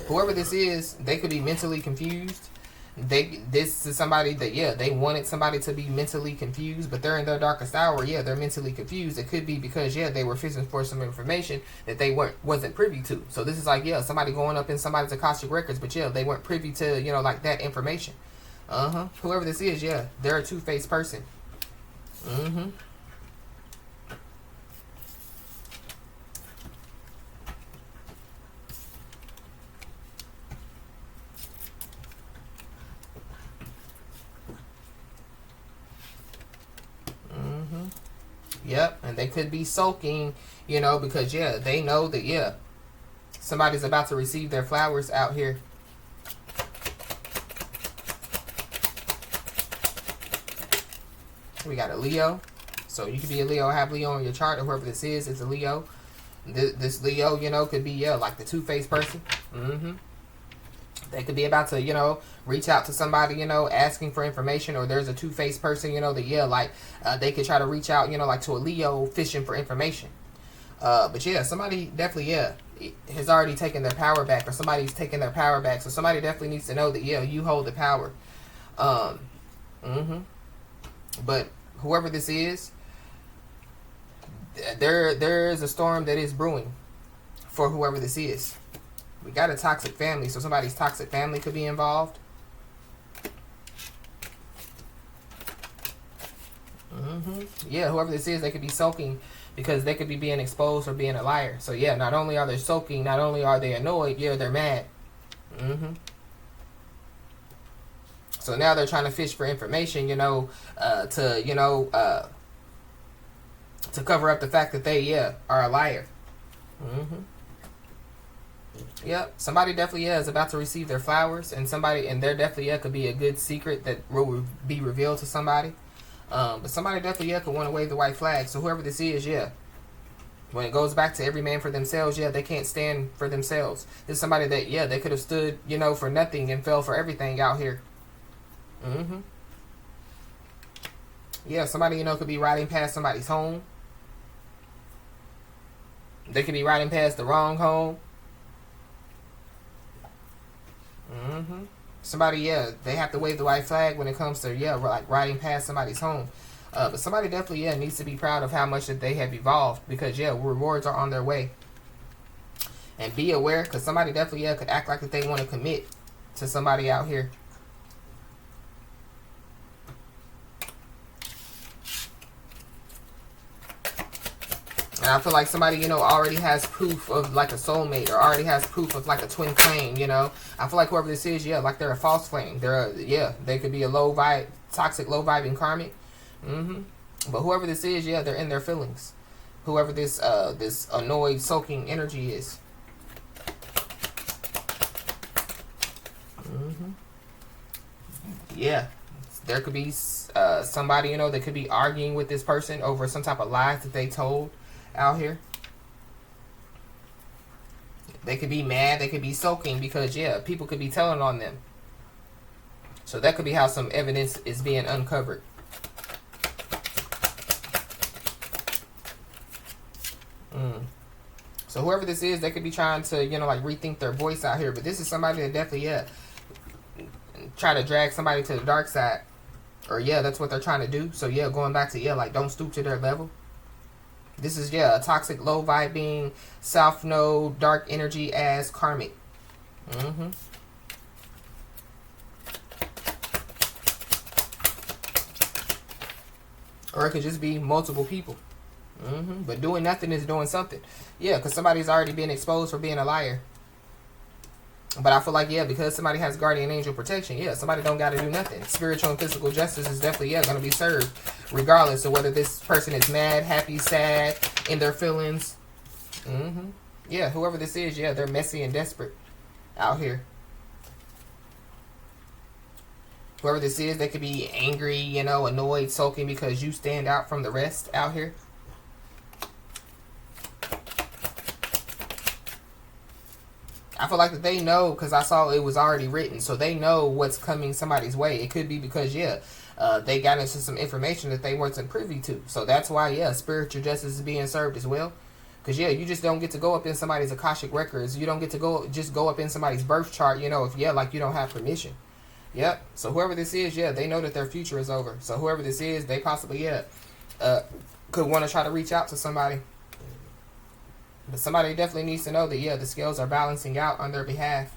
Whoever this is, they could be mentally confused. This is somebody that, yeah, they wanted somebody to be mentally confused, but they're in their darkest hour. Yeah, they're mentally confused. It could be because, yeah, they were fishing for some information that they wasn't privy to. So this is like, yeah, somebody going up in somebody's Akashic records, but yeah, they weren't privy to, you know, like that information. Whoever this is, yeah, they're a two-faced person. Yep, and they could be sulking, you know, because, yeah, they know that, yeah, somebody's about to receive their flowers out here. We got a Leo. So you could be a Leo, have Leo on your chart, or whoever this is a Leo. This Leo, you know, could be, yeah, like the two-faced person. They could be about to, you know, reach out to somebody, you know, asking for information, or there's a two-faced person, you know, that, yeah, like, they could try to reach out, you know, like to a Leo fishing for information. But yeah, somebody definitely, yeah, has already taken their power back, or somebody's taking their power back. So somebody definitely needs to know that, yeah, you hold the power. But whoever this is, there is a storm that is brewing for whoever this is. We got a toxic family, so somebody's toxic family could be involved. Yeah, whoever this is, they could be sulking because they could be being exposed or being a liar. So yeah, not only are they sulking, not only are they annoyed, yeah, they're mad. So now they're trying to fish for information, you know, to cover up the fact that they, yeah, are a liar. Yep, somebody definitely, yeah, is about to receive their flowers, and there definitely, yeah, could be a good secret that will be revealed to somebody. But somebody definitely, yeah, could want to wave the white flag. So whoever this is, yeah, when it goes back to every man for themselves, yeah, they can't stand for themselves. This is somebody that, yeah, they could have stood, you know, for nothing and fell for everything out here. Yeah, somebody, you know, could be riding past somebody's home. They could be riding past the wrong home. Somebody, yeah, they have to wave the white flag when it comes to, yeah, like riding past somebody's home. But somebody definitely, yeah, needs to be proud of how much that they have evolved, because, yeah, rewards are on their way. And be aware, because somebody definitely, yeah, could act like that they want to commit to somebody out here. And I feel like somebody, you know, already has proof of like a soulmate, or already has proof of like a twin flame, you know. I feel like whoever this is, yeah, like they're a false flame. They could be a low vibe, toxic, low vibing karmic. But whoever this is, yeah, they're in their feelings. Whoever this this annoyed, sulking energy is. Yeah, there could be somebody, you know, that could be arguing with this person over some type of lies that they told out here. They could be mad, they could be sulking because, yeah, people could be telling on them. So that could be how some evidence is being uncovered. So whoever this is, they could be trying to, you know, like rethink their voice out here. But this is somebody that definitely, yeah, try to drag somebody to the dark side. Or, yeah, that's what they're trying to do. So, yeah, going back to, yeah, like, don't stoop to their level. This is, yeah, a toxic, low vibing, south node, dark energy as karmic. Or it could just be multiple people. But doing nothing is doing something. Yeah, because somebody's already been exposed for being a liar. But I feel like, yeah, because somebody has guardian angel protection, yeah, somebody don't got to do nothing. Spiritual and physical justice is definitely, yeah, going to be served. Regardless of whether this person is mad, happy, sad, in their feelings. Yeah, whoever this is, yeah, they're messy and desperate out here. Whoever this is, they could be angry, you know, annoyed, sulking because you stand out from the rest out here. I feel like that they know, because I saw it was already written, so they know what's coming somebody's way. It could be because, yeah, they got into some information that they weren't privy to. So that's why, yeah, spiritual justice is being served as well. Because, yeah, you just don't get to go up in somebody's Akashic records. You don't get to go up in somebody's birth chart, you know, if, yeah, like you don't have permission. Yep. So whoever this is, yeah, they know that their future is over. So whoever this is, they possibly, yeah, could want to try to reach out to somebody. But somebody definitely needs to know that, yeah, the scales are balancing out on their behalf.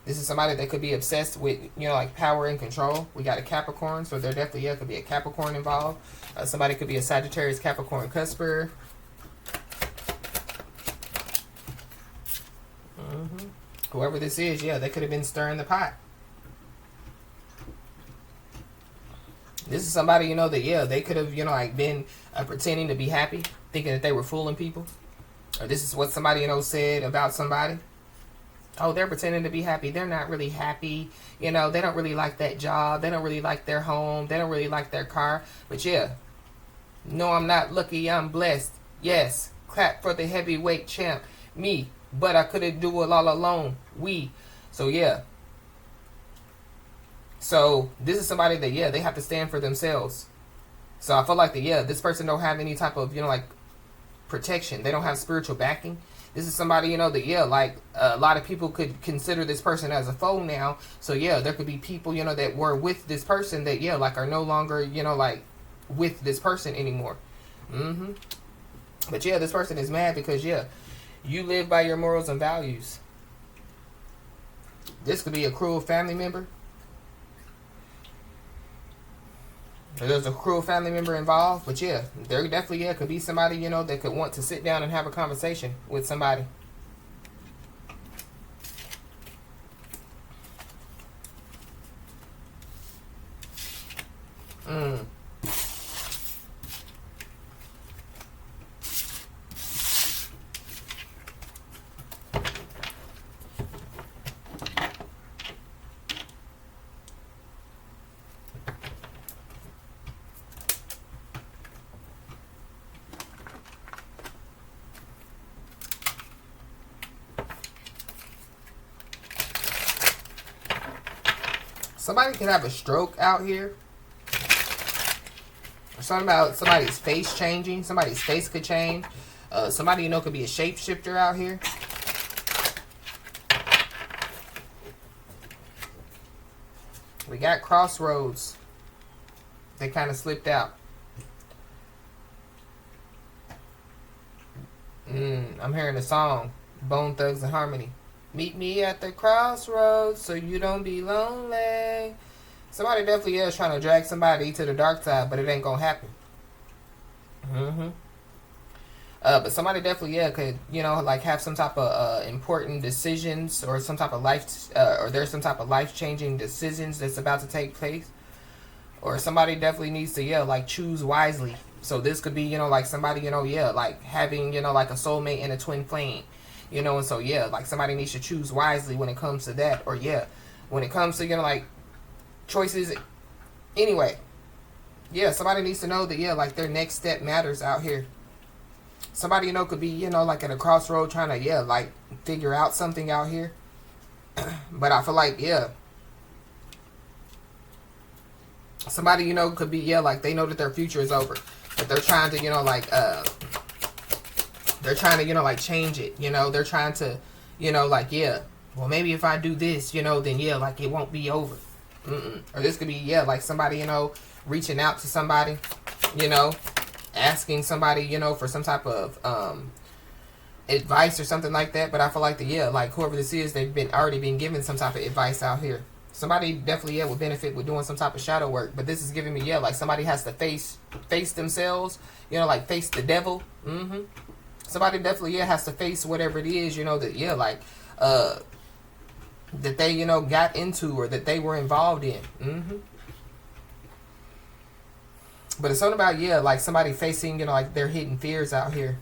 This is somebody that could be obsessed with, you know, like power and control. We got a Capricorn, so there definitely, yeah, could be a Capricorn involved. Somebody could be a Sagittarius, Capricorn, cusper. Whoever this is, yeah, they could have been stirring the pot. This is somebody, you know, that, yeah, they could have, you know, like been pretending to be happy, thinking that they were fooling people. Or this is what somebody, you know, said about somebody. Oh, they're pretending to be happy. They're not really happy. You know, they don't really like that job. They don't really like their home. They don't really like their car. But yeah, no, I'm not lucky. I'm blessed. Yes, clap for the heavyweight champ. Me. But I couldn't do it all alone. We. So yeah. So this is somebody that, yeah, they have to stand for themselves. So I feel like that, yeah, this person don't have any type of, you know, like protection. They don't have spiritual backing. This is somebody, you know, that, yeah, like a lot of people could consider this person as a foe now. So yeah, there could be people, you know, that were with this person that, yeah, like are no longer, you know, like with this person anymore. But yeah, this person is mad because, yeah, you live by your morals and values. This could be a cruel family member. There's a cruel family member involved, but yeah, there definitely, yeah, could be somebody, you know, that could want to sit down and have a conversation with somebody. Somebody could have a stroke out here. Or something about somebody's face changing. Somebody's face could change. Somebody, you know, could be a shapeshifter out here. We got crossroads. They kind of slipped out. I'm hearing a song. Bone Thugs and Harmony. Meet me at the crossroads so you don't be lonely. Somebody definitely is trying to drag somebody to the dark side, but it ain't gonna happen. But somebody definitely, yeah, could, you know, like have some type of important decisions or some type of life, or there's some type of life-changing decisions that's about to take place. Or somebody definitely needs to, yeah, like choose wisely. So this could be, you know, like somebody, you know, yeah, like having, you know, like a soulmate and a twin flame. You know, and so, yeah, like somebody needs to choose wisely when it comes to that. Or, yeah, when it comes to, you know, like choices. Anyway, yeah, somebody needs to know that, yeah, like their next step matters out here. Somebody, you know, could be, you know, like at a crossroad trying to, yeah, like figure out something out here. But I feel like, yeah, somebody, you know, could be, yeah, like they know that their future is over. But they're trying to, you know, like, they're trying to, you know, like change it, you know, they're trying to, you know, like, yeah, well, maybe if I do this, you know, then, yeah, like it won't be over. Or this could be, yeah, like somebody, you know, reaching out to somebody, you know, asking somebody, you know, for some type of advice or something like that. But I feel like yeah, like whoever this is, they've already been given some type of advice out here. Somebody definitely, yeah, would benefit with doing some type of shadow work. But this is giving me, yeah, like somebody has to face themselves, you know, like face the devil. Somebody definitely, yeah, has to face whatever it is, you know, that, yeah, like, that they, you know, got into or that they were involved in. But it's something about, yeah, like somebody facing, you know, like their hidden fears out here.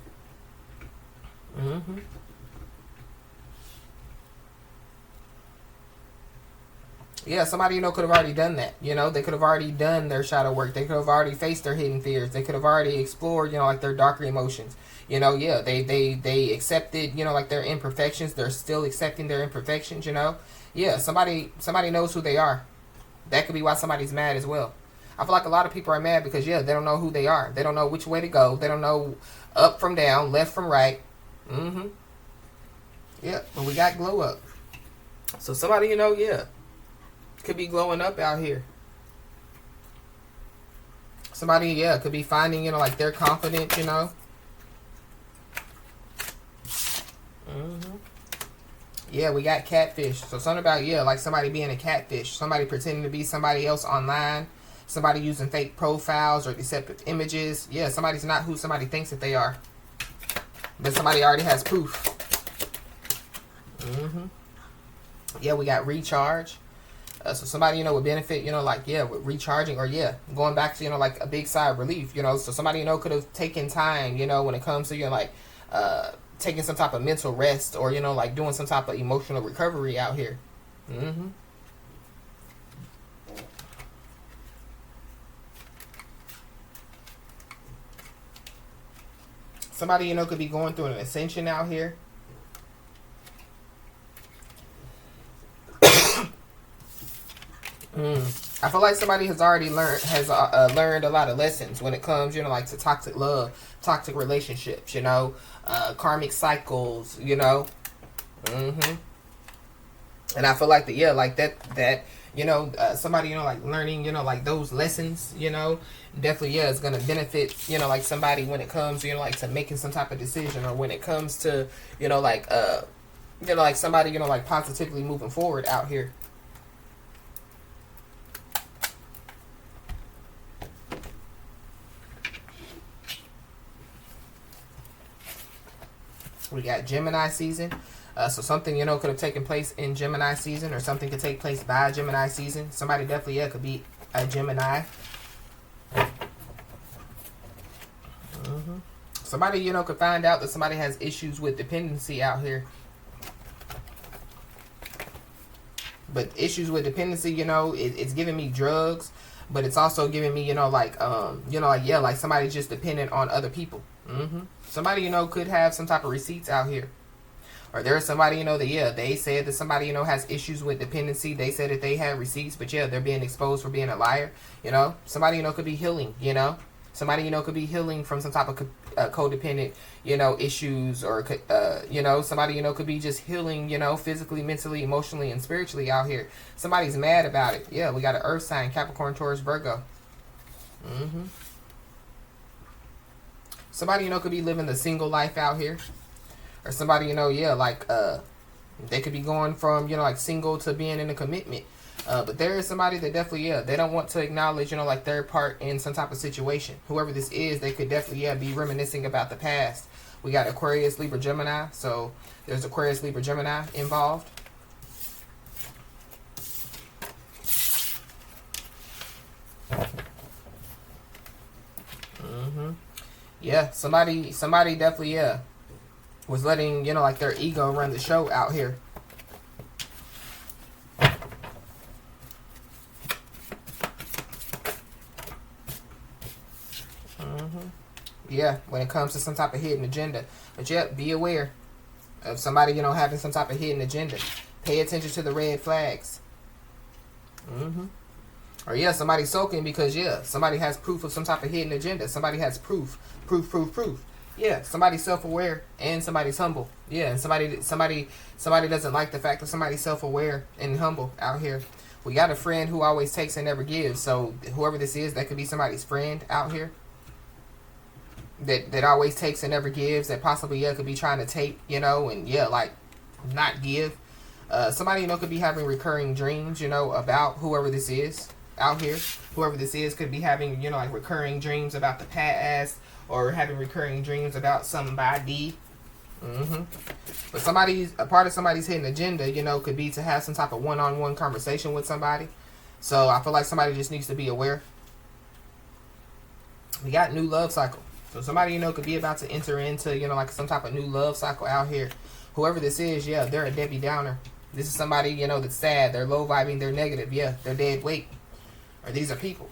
Yeah, somebody, you know, could have already done that. You know, they could have already done their shadow work. They could have already faced their hidden fears. They could have already explored, you know, like their darker emotions. You know, yeah, they accepted, you know, like their imperfections. They're still accepting their imperfections, you know. Yeah, somebody knows who they are. That could be why somebody's mad as well. I feel like a lot of people are mad because, yeah, they don't know who they are. They don't know which way to go. They don't know up from down, left from right. Yeah, but we got glow up. So somebody, you know, yeah, could be glowing up out here. Somebody, yeah, could be finding, you know, like they're confident, you know. Yeah, we got catfish. So something about, yeah, like somebody being a catfish. Somebody pretending to be somebody else online. Somebody using fake profiles or deceptive images. Yeah, somebody's not who somebody thinks that they are. But somebody already has proof. Yeah, we got recharge. So somebody, you know, would benefit, you know, like, yeah, with recharging or, yeah, going back to, you know, like a big sigh of relief, you know. So somebody, you know, could have taken time, you know, when it comes to, you know, like, taking some type of mental rest or, you know, like doing some type of emotional recovery out here. Somebody, you know, could be going through an ascension out here. I feel like somebody has already learned a lot of lessons when it comes, you know, like to toxic love, toxic relationships, you know, karmic cycles, you know. And I feel like that, yeah, like that, you know, somebody, you know, like learning, you know, like those lessons, you know, definitely, yeah, it's going to benefit, you know, like somebody when it comes, you know, like to making some type of decision or when it comes to, you know, like, you know, like somebody, you know, like positively moving forward out here. We got Gemini season. So something, you know, could have taken place in Gemini season or something could take place by Gemini season. Somebody definitely, yeah, could be a Gemini. Somebody, you know, could find out that somebody has issues with dependency out here. But issues with dependency, you know, it's giving me drugs, but it's also giving me, you know, like, yeah, like somebody just dependent on other people. Somebody, you know, could have some type of receipts out here. Or there's somebody, you know, that, yeah, they said that somebody, you know, has issues with dependency. They said that they had receipts, but, yeah, they're being exposed for being a liar, you know. Somebody, you know, could be healing, you know. Somebody, you know, could be healing from some type of codependent, you know, issues or, you know, somebody, you know, could be just healing, you know, physically, mentally, emotionally, and spiritually out here. Somebody's mad about it. Yeah, we got an earth sign, Capricorn, Taurus, Virgo. Somebody, you know, could be living the single life out here. Or somebody, you know, yeah, like, they could be going from, you know, like single to being in a commitment. But there is somebody that definitely, yeah, they don't want to acknowledge, you know, like their part in some type of situation. Whoever this is, they could definitely, yeah, be reminiscing about the past. We got Aquarius, Libra, Gemini. So there's Aquarius, Libra, Gemini involved. Yeah, somebody definitely, yeah, was letting, you know, like their ego run the show out here. Yeah, when it comes to some type of hidden agenda. But yeah, be aware of somebody, you know, having some type of hidden agenda. Pay attention to the red flags. Or yeah, somebody's sulking because, yeah, somebody has proof of some type of hidden agenda. Somebody has proof. Yeah, somebody's self-aware and somebody's humble. Yeah, and somebody doesn't like the fact that somebody's self-aware and humble out here. We got a friend who always takes and never gives. So whoever this is, that could be somebody's friend out here. That always takes and never gives. That possibly, yeah, could be trying to take, you know, and yeah, like not give. Somebody, you know, could be having recurring dreams, you know, about whoever this is out here. Whoever this is could be having, you know, like recurring dreams about the past, or having recurring dreams about somebody. But a part of somebody's hidden agenda, you know, could be to have some type of one-on-one conversation with somebody. So I feel like somebody just needs to be aware. We got new love cycle. So somebody, you know, could be about to enter into, you know, like some type of new love cycle out here. Whoever this is, yeah, they're a Debbie Downer. This is somebody, you know, that's sad. They're low vibing. They're negative. Yeah, they're dead weight. Or these are people.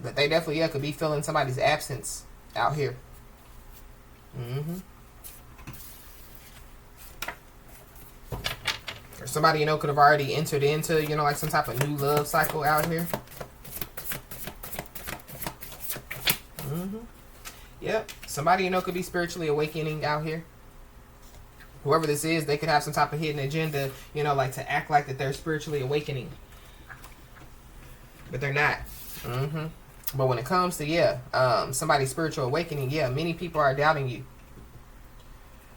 But they definitely, yeah, could be feeling somebody's absence out here. Or somebody, you know, could have already entered into, you know, like some type of new love cycle out here. Yep. Somebody, you know, could be spiritually awakening out here. Whoever this is, they could have some type of hidden agenda, you know, like to act like that they're spiritually awakening. But they're not. But when it comes to, yeah, somebody's spiritual awakening, yeah, many people are doubting you.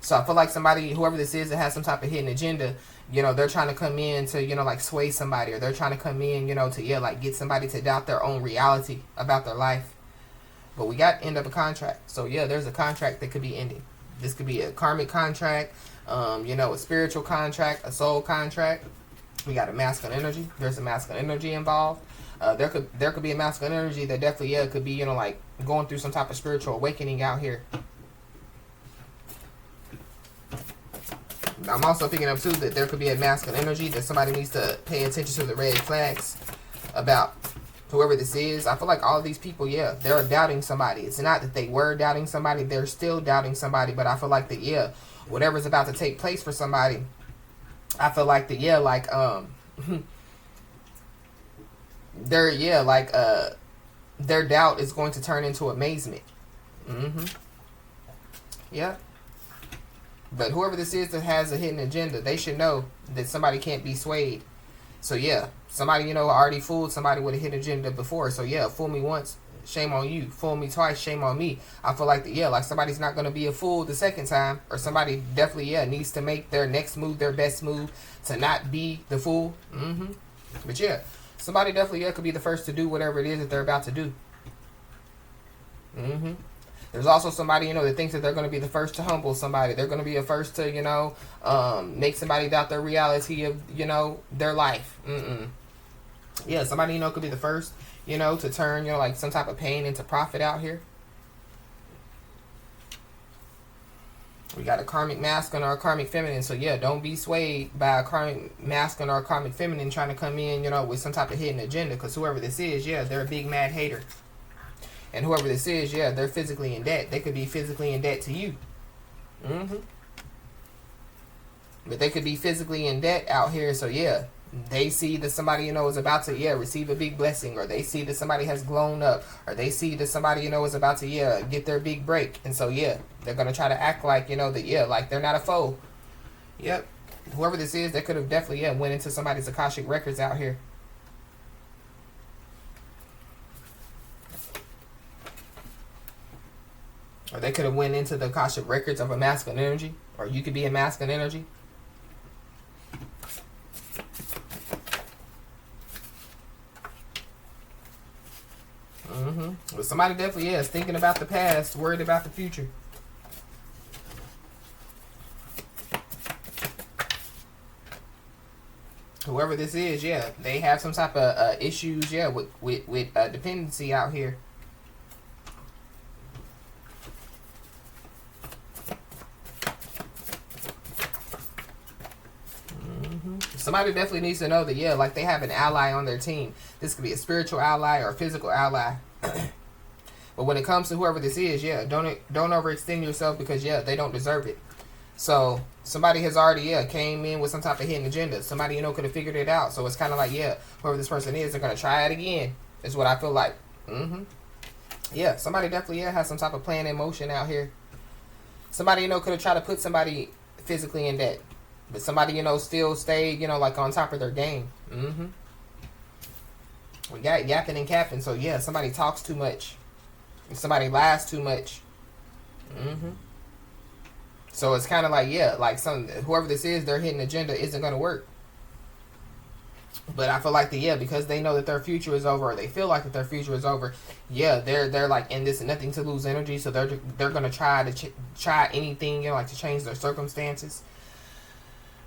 So I feel like somebody, whoever this is that has some type of hidden agenda, you know, they're trying to come in to, you know, like sway somebody, or they're trying to come in, you know, to, yeah, like get somebody to doubt their own reality about their life. But we got end of a contract. So yeah, there's a contract that could be ending. This could be a karmic contract, you know, a spiritual contract, a soul contract. We got a masculine energy. There's a masculine energy involved. There could be a masculine energy that definitely, yeah, could be, you know, like going through some type of spiritual awakening out here. I'm also picking up too that there could be a masculine energy that somebody needs to pay attention to the red flags about whoever this is. I feel like all of these people, yeah, they're doubting somebody. It's not that they were doubting somebody, they're still doubting somebody. But I feel like that, yeah, whatever's about to take place for somebody, I feel like that, yeah, like their doubt is going to turn into amazement. Yeah. But whoever this is that has a hidden agenda, they should know that somebody can't be swayed. So yeah, somebody, you know, already fooled somebody with a hidden agenda before. So yeah, fool me once, shame on you. Fool me twice, shame on me. I feel like, yeah, like somebody's not going to be a fool the second time. Or somebody definitely, yeah, needs to make their next move, their best move, to not be the fool. But yeah, somebody definitely, yeah, could be the first to do whatever it is that they're about to do. There's also somebody, you know, that thinks that they're going to be the first to humble somebody. They're going to be the first to, you know, make somebody doubt their reality of, you know, their life. Yeah, somebody, you know, could be the first, you know, to turn, you know, like some type of pain into profit out here. We got a karmic masculine or a karmic feminine. So yeah, don't be swayed by a karmic masculine or a karmic feminine trying to come in, you know, with some type of hidden agenda. Because whoever this is, yeah, they're a big mad hater. And whoever this is, yeah, they're physically in debt. They could be physically in debt to you. But they could be physically in debt out here. So yeah, they see that somebody, you know, is about to, yeah, receive a big blessing. Or they see that somebody has blown up. Or they see that somebody, you know, is about to, yeah, get their big break. And so yeah, they're going to try to act like, you know, that, yeah, like they're not a foe. Yep. Whoever this is, they could have definitely, yeah, went into somebody's Akashic records out here. Or they could have went into the Akashic records of a masculine energy. Or you could be a masculine energy. But somebody definitely, yeah, is thinking about the past, worried about the future. Whoever this is, yeah, they have some type of issues, yeah, with dependency out here. Somebody definitely needs to know that, yeah, like they have an ally on their team. This could be a spiritual ally or a physical ally. But when it comes to whoever this is, yeah, don't overextend yourself, because, yeah, they don't deserve it. So somebody has already, yeah, came in with some type of hidden agenda. Somebody, you know, could have figured it out. So it's kind of like, yeah, whoever this person is, they're going to try it again, is what I feel like. Yeah, somebody definitely, yeah, has some type of plan in motion out here. Somebody, you know, could have tried to put somebody physically in debt. But somebody, you know, still stayed, you know, like on top of their game. We got yapping and capping. So, yeah, somebody talks too much. Somebody lies too much. So, it's kind of like, yeah, like whoever this is, their hidden agenda isn't going to work. But I feel like because they know that their future is over, or they feel like that their future is over, they're like in this nothing to lose energy, so they're gonna try to try anything, like to change their circumstances.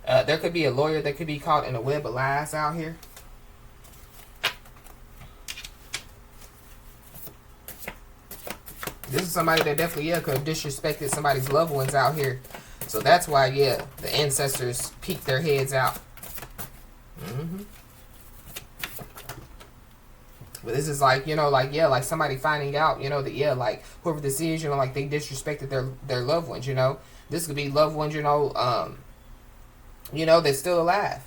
There could be a lawyer that could be caught in a web of lies out here. This is somebody that definitely could have disrespected somebody's loved ones out here. So that's why the ancestors peek their heads out. But this is like, like somebody finding out, that, like whoever this is, like they disrespected their loved ones, This could be loved ones, that's still alive.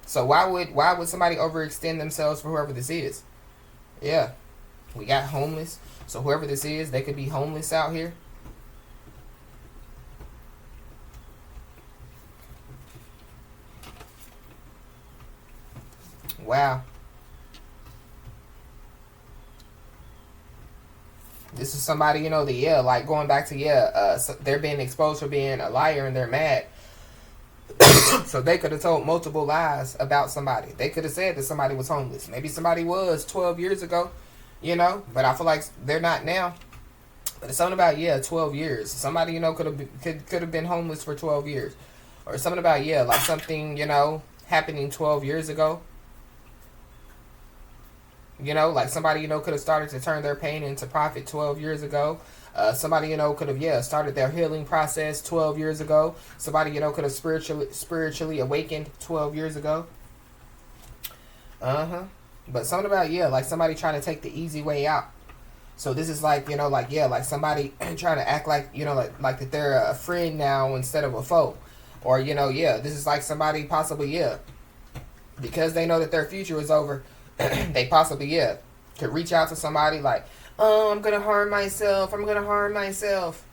So why would somebody overextend themselves for whoever this is? Yeah. We got homeless. So whoever this is, they could be homeless out here. Wow. This is somebody, like going back to, they're being exposed for being a liar and they're mad. So they could have told multiple lies about somebody. They could have said that somebody was homeless. Maybe somebody was 12 years ago, but I feel like they're not now. But it's something about, 12 years. Somebody, could have been homeless for 12 years. Or something about, like something, happening 12 years ago. Like somebody, could have started to turn their pain into profit 12 years ago. Somebody, could have, started their healing process 12 years ago. Somebody, could have spiritually awakened 12 years ago. But something about, like somebody trying to take the easy way out. So this is like, like somebody trying to act like, like that they're a friend now instead of a foe. Or, this is like somebody possibly, because they know that their future is over. They possibly, could reach out to somebody like, oh, I'm going to harm myself. I'm going to harm myself.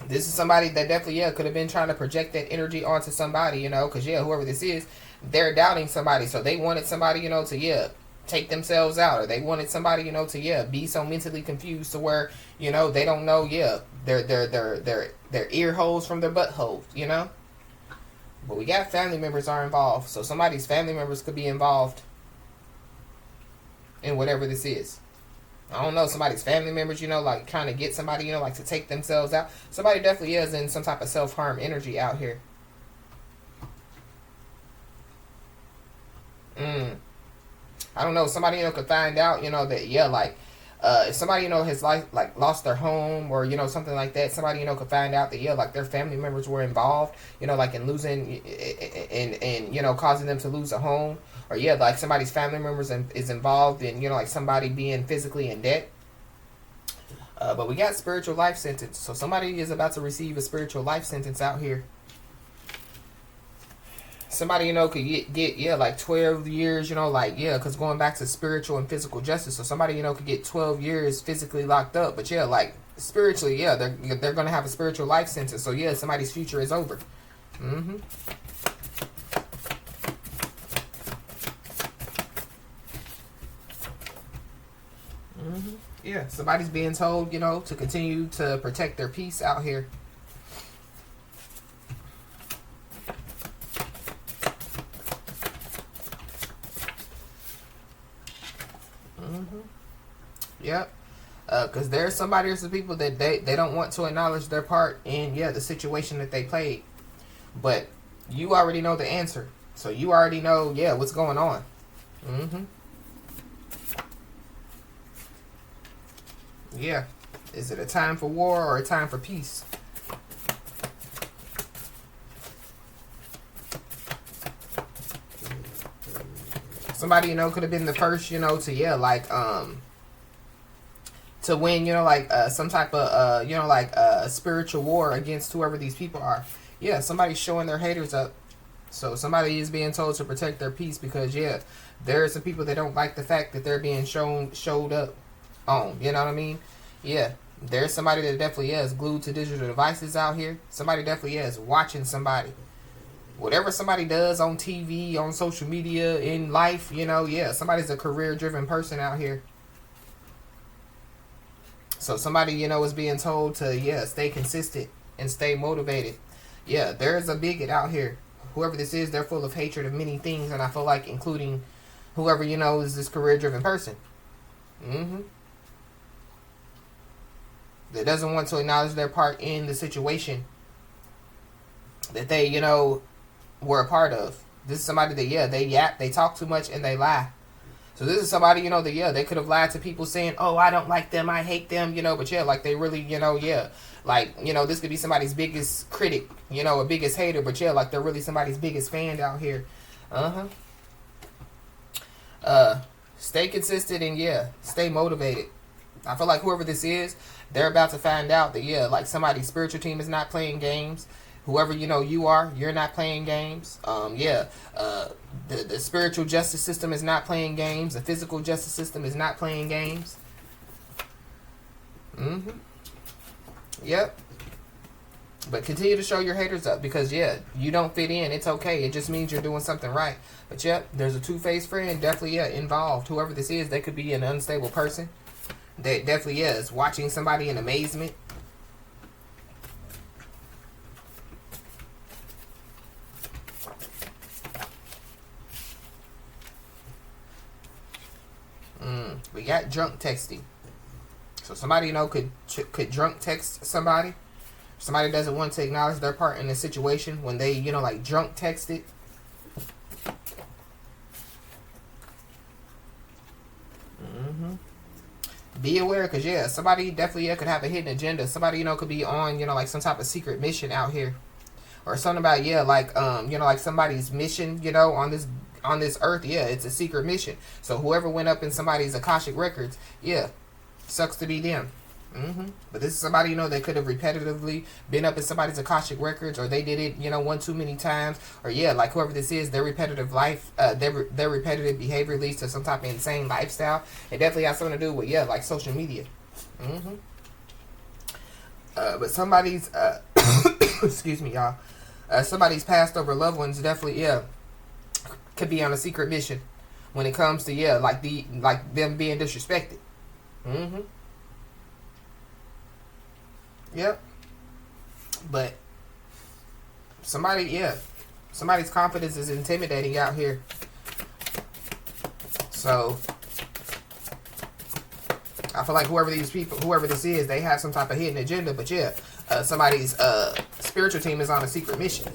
This is somebody that definitely, could have been trying to project that energy onto somebody, because, whoever this is, they're doubting somebody. So they wanted somebody, to, take themselves out. Or they wanted somebody, to, be so mentally confused to where, they don't know, their ear holes from their butt holes, But we got family members are involved. So somebody's family members could be involved in whatever this is. I don't know, somebody's family members, like trying to get somebody, like to take themselves out. Somebody definitely is in some type of self-harm energy out here. I don't know, somebody, could find out, that, like, if somebody, has like lost their home or, something like that, somebody, could find out that, like their family members were involved, like in losing and causing them to lose a home. Or, like somebody's family members is involved in, like somebody being physically in debt. But we got spiritual life sentence. So somebody is about to receive a spiritual life sentence out here. Somebody, could get like 12 years, because going back to spiritual and physical justice. So somebody, could get 12 years physically locked up. But, like spiritually, they're going to have a spiritual life sentence. So, somebody's future is over. Somebody's being told, to continue to protect their peace out here. Yep. Because there's some people that they don't want to acknowledge their part in, the situation that they played. But you already know the answer. So you already know, what's going on. Yeah. Is it a time for war or a time for peace? Somebody, could have been the first, to, like, to win, like, some type of, like, a spiritual war against whoever these people are. Somebody's showing their haters up. So somebody is being told to protect their peace because, there are some people that don't like the fact that they're being showed up on. You know what I mean? There's somebody that definitely is glued to digital devices out here. Somebody definitely is watching somebody. Whatever somebody does on TV, on social media, in life, somebody's a career-driven person out here. So somebody, is being told to, stay consistent and stay motivated. There's a bigot out here whoever this is, they're full of hatred of many things, and I feel like including whoever, you know, is this career-driven person. That doesn't want to acknowledge their part in the situation that they, you know, were a part of. This is somebody that, yeah, they yap, they talk too much, and they lie. So this is somebody, you know, that, yeah, they could have lied to people saying, oh, I don't like them, I hate them, you know, but yeah, like they really, you know, yeah, like, you know, this could be somebody's biggest critic, you know, or biggest hater, but yeah, like they're really somebody's biggest fan out here. Stay consistent and, yeah, stay motivated. I feel like whoever this is, they're about to find out that, yeah, like somebody's spiritual team is not playing games. Whoever, you know, you are, you're not playing games. The spiritual justice system is not playing games. The physical justice system is not playing games. Yep. But continue to show your haters up because, yeah, you don't fit in. It's okay. It just means you're doing something right. But, yep, there's a two-faced friend definitely, yeah, involved. Whoever this is, they could be an unstable person. They definitely is watching somebody in amazement. We got drunk texting. So somebody, you know, could drunk text somebody. Somebody doesn't want to acknowledge their part in the situation when they, you know, like drunk text it. Be aware, because, yeah, somebody definitely, yeah, could have a hidden agenda. Somebody, you know, could be on, you know, like some type of secret mission out here. Or something about, yeah, like, you know, like somebody's mission, you know, on this earth, yeah, it's a secret mission. So whoever went up in somebody's Akashic records, yeah, sucks to be them. But this is somebody, you know, that could have repetitively been up in somebody's Akashic records, or they did it, you know, one too many times, or yeah, like whoever this is, their repetitive life, their repetitive behavior leads to some type of insane lifestyle. It definitely has something to do with, yeah, like social media. But somebody's, excuse me, y'all, somebody's passed over loved ones definitely, yeah, could be on a secret mission when it comes to, yeah, like them being disrespected. Yep. But somebody's confidence is intimidating out here. So I feel like whoever this is, they have some type of hidden agenda. But yeah, somebody's spiritual team is on a secret mission.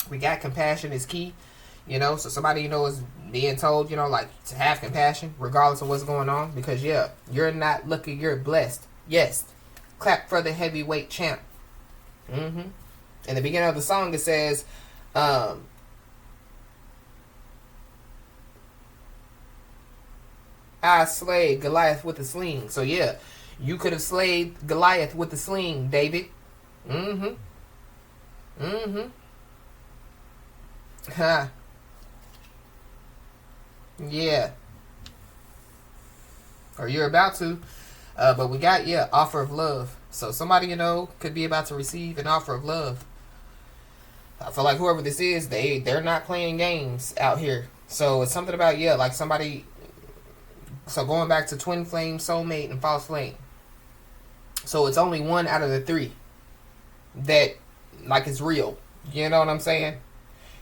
We got compassion is key. You know, so somebody, you know, is being told, you know, like, to have compassion regardless of what's going on. Because, yeah, you're not lucky, you're blessed. Yes. Clap for the heavyweight champ. In the beginning of the song, it says, I slayed Goliath with a sling. So, yeah, you could have slayed Goliath with a sling, David. Ha. Yeah. Or you're about to. But we got, yeah, offer of love. So somebody, you know, could be about to receive an offer of love. I feel like whoever this is, they're not playing games out here. So it's something about, yeah, like somebody. So going back to twin flame, soulmate, and false flame. So it's only one out of the three that, like, is real. You know what I'm saying?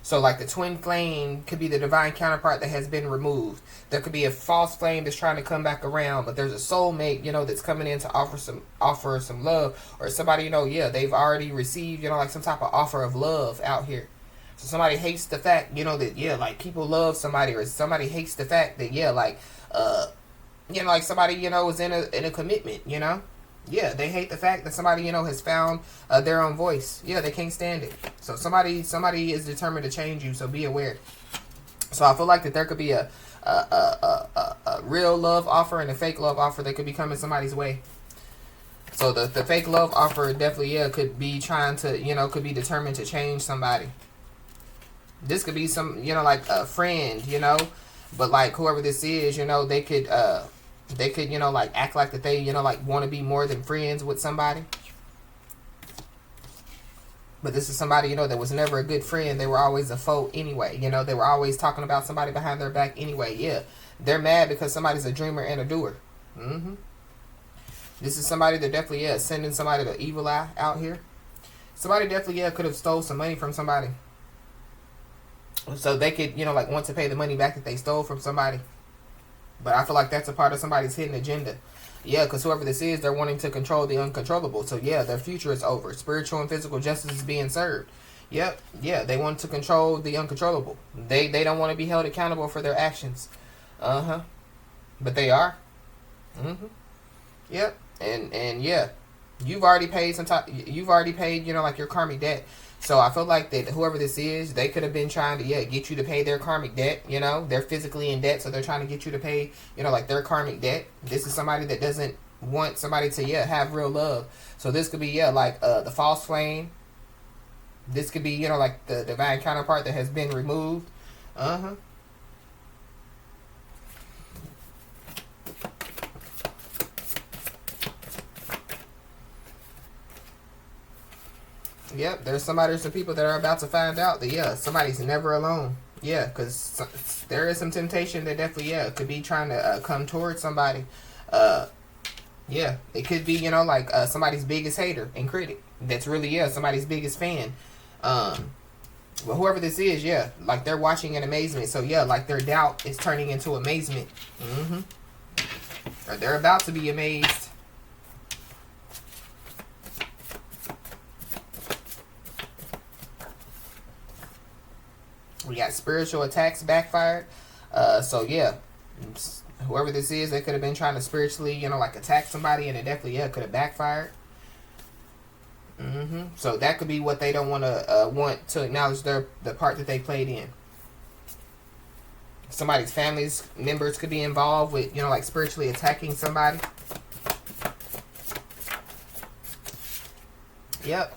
So, like, the twin flame could be the divine counterpart that has been removed. There could be a false flame that's trying to come back around, but there's a soulmate, you know, that's coming in to offer some love. Or somebody, you know, yeah, they've already received, you know, like some type of offer of love out here. So somebody hates the fact, you know, that, yeah, like, people love somebody, or somebody hates the fact that, yeah, like, you know, like somebody, you know, is in a commitment, you know. Yeah, they hate the fact that somebody, you know, has found their own voice. Yeah, they can't stand it. So somebody is determined to change you, so be aware. So I feel like that there could be a real love offer and a fake love offer that could be coming somebody's way. So the fake love offer definitely, yeah, could be trying to, you know, could be determined to change somebody. This could be some, you know, like a friend, you know, but like whoever this is, you know, they could, you know, like act like that they, you know, like want to be more than friends with somebody. But this is somebody, you know, that was never a good friend. They were always a foe anyway. You know, they were always talking about somebody behind their back anyway. Yeah, they're mad because somebody's a dreamer and a doer. This is somebody that definitely, yeah, sending somebody the evil eye out here. Somebody definitely, yeah, could have stole some money from somebody. So they could, you know, like want to pay the money back that they stole from somebody. But I feel like that's a part of somebody's hidden agenda. Yeah, because whoever this is, they're wanting to control the uncontrollable. So yeah, their future is over. Spiritual and physical justice is being served. Yep, yeah, they want to control the uncontrollable. They don't want to be held accountable for their actions. Uh-huh. But they are. Mm-hmm. Yep. And yeah, you've already paid you've already paid, you know, like your karmic debt. So I feel like that whoever this is, they could have been trying to, yeah, get you to pay their karmic debt. You know, they're physically in debt, so they're trying to get you to pay, you know, like their karmic debt. This is somebody that doesn't want somebody to, yeah, have real love. So this could be, yeah, like the false flame. This could be, you know, like the divine counterpart that has been removed. Uh-huh. Yep, there's some people that are about to find out that, yeah, somebody's never alone. Yeah, because there is some temptation that definitely, yeah, could be trying to come towards somebody. Yeah, it could be, you know, like somebody's biggest hater and critic. That's really, yeah, somebody's biggest fan. But whoever this is, yeah, like they're watching in amazement. So yeah, like their doubt is turning into amazement. Or they're about to be amazed. We got spiritual attacks backfired. So yeah, whoever this is, they could have been trying to spiritually, you know, like attack somebody, and it definitely, yeah, could have backfired. So that could be what they don't want to acknowledge the part that they played in. Somebody's family's members could be involved with, you know, like spiritually attacking somebody. Yep.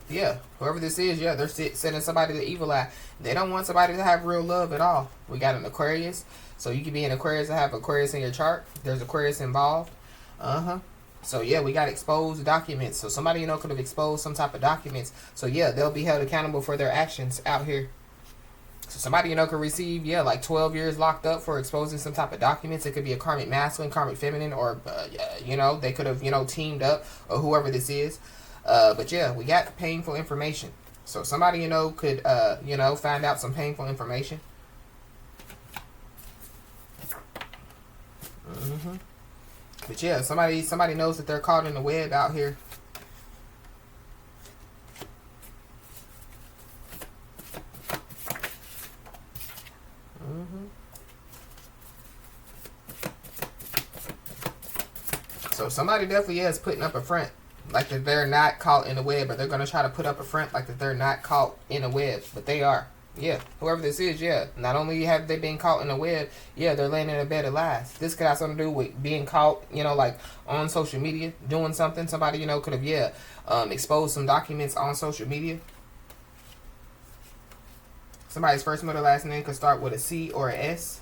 Yeah. Whoever this is, yeah, they're sending somebody the evil eye. They don't want somebody to have real love at all. We got an Aquarius. So you could be an Aquarius and have Aquarius in your chart. There's Aquarius involved. So yeah, we got exposed documents. So somebody, you know, could have exposed some type of documents. So yeah, they'll be held accountable for their actions out here. So somebody, you know, could receive, yeah, like 12 years locked up for exposing some type of documents. It could be a karmic masculine, karmic feminine, or, you know, they could have, you know, teamed up, or whoever this is. But yeah, we got painful information. So somebody, you know, could, you know, find out some painful information. But yeah, somebody knows that they're caught in the web out here. So somebody definitely is putting up a front, like that they're not caught in the web, or they're going to try to put up a front like that they're not caught in a web, but they are. Yeah, whoever this is, yeah, not only have they been caught in a web, yeah, they're laying in a bed of lies. This could have something to do with being caught, you know, like on social media, doing something. Somebody, you know, could have, yeah, exposed some documents on social media. Somebody's first, middle, last name could start with a C or an S.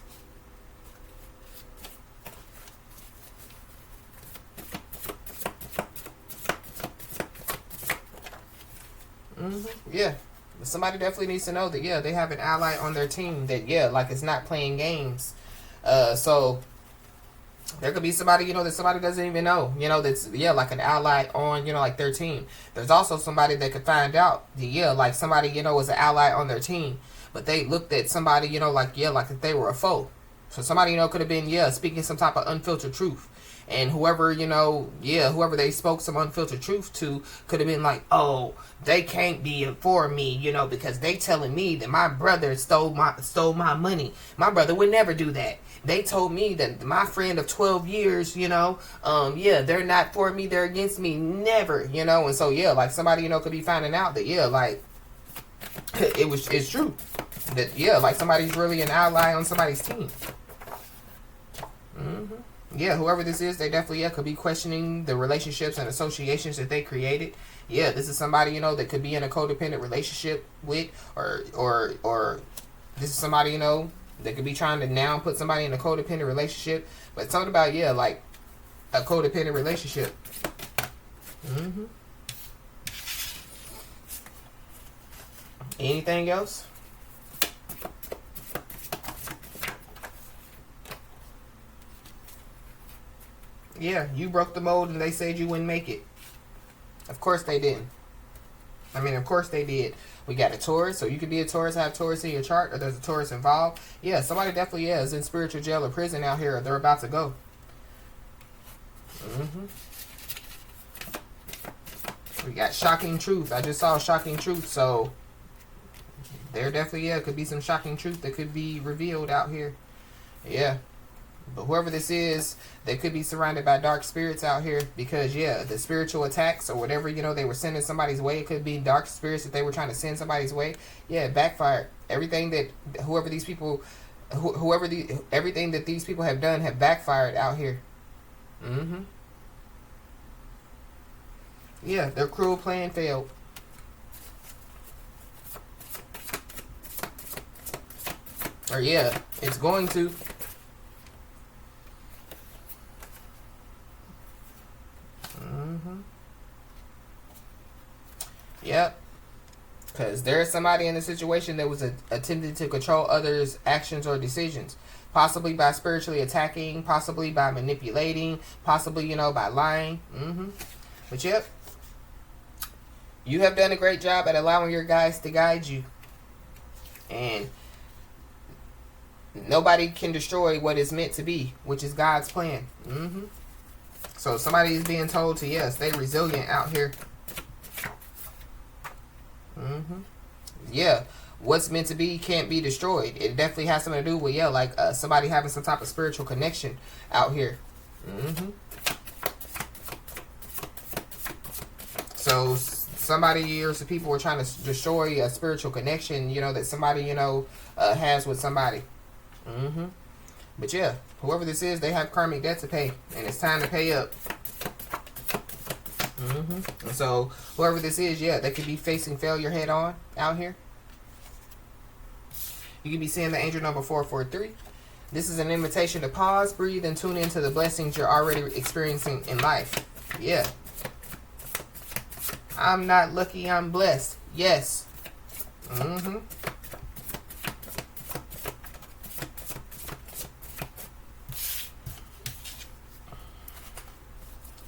Yeah. Somebody definitely needs to know that, yeah, they have an ally on their team that, yeah, like it's not playing games. So there could be somebody, you know, that somebody doesn't even know, you know, that's, yeah, like an ally on, you know, like their team. There's also somebody that could find out that, yeah, like somebody, you know, was an ally on their team, but they looked at somebody, you know, like, yeah, like if they were a foe. So somebody, you know, could have been, yeah, speaking some type of unfiltered truth. And whoever, you know, yeah, whoever they spoke some unfiltered truth to could have been like, oh, they can't be for me, you know, because they telling me that my brother stole my money. My brother would never do that. They told me that my friend of 12 years, you know, yeah, they're not for me, they're against me, never, you know. And so, yeah, like somebody, you know, could be finding out that, yeah, like it's true that, yeah, like somebody's really an ally on somebody's team. Yeah, whoever this is, they definitely, yeah, could be questioning the relationships and associations that they created. Yeah, this is somebody, you know, that could be in a codependent relationship with, or this is somebody, you know, that could be trying to now put somebody in a codependent relationship. But something about, yeah, like a codependent relationship. Anything else? Yeah, you broke the mold and they said you wouldn't make it. Of course they didn't. I mean, of course they did. We got a Taurus, so you could be a Taurus, have Taurus in your chart, or there's a Taurus involved. Yeah, somebody definitely is in spiritual jail or prison out here, or they're about to go. We got shocking truth. I just saw shocking truth, so there definitely, yeah, could be some shocking truth that could be revealed out here. Yeah. But whoever this is, they could be surrounded by dark spirits out here because, yeah, the spiritual attacks or whatever, you know, they were sending somebody's way. It could be dark spirits that they were trying to send somebody's way. Yeah, it backfired. Everything that everything that these people have done have backfired out here. Yeah, their cruel plan failed. Or yeah, it's going to. Yep. Because there's somebody in the situation that was attempting to control others' actions or decisions. Possibly by spiritually attacking, possibly by manipulating, possibly, you know, by lying. But yep. You have done a great job at allowing your guides to guide you. And nobody can destroy what is meant to be, which is God's plan. So somebody is being told to, yeah, stay resilient out here. Yeah, what's meant to be can't be destroyed. It definitely has something to do with, yeah, like somebody having some type of spiritual connection out here. So somebody or some people were trying to destroy a spiritual connection, you know, that somebody, you know, has with somebody. But yeah, whoever this is, they have karmic debt to pay, and it's time to pay up. And so whoever this is, yeah, they could be facing failure head on out here. You could be seeing the angel number 443. This is an invitation to pause, breathe, and tune into the blessings you're already experiencing in life. Yeah. I'm not lucky, I'm blessed. Yes.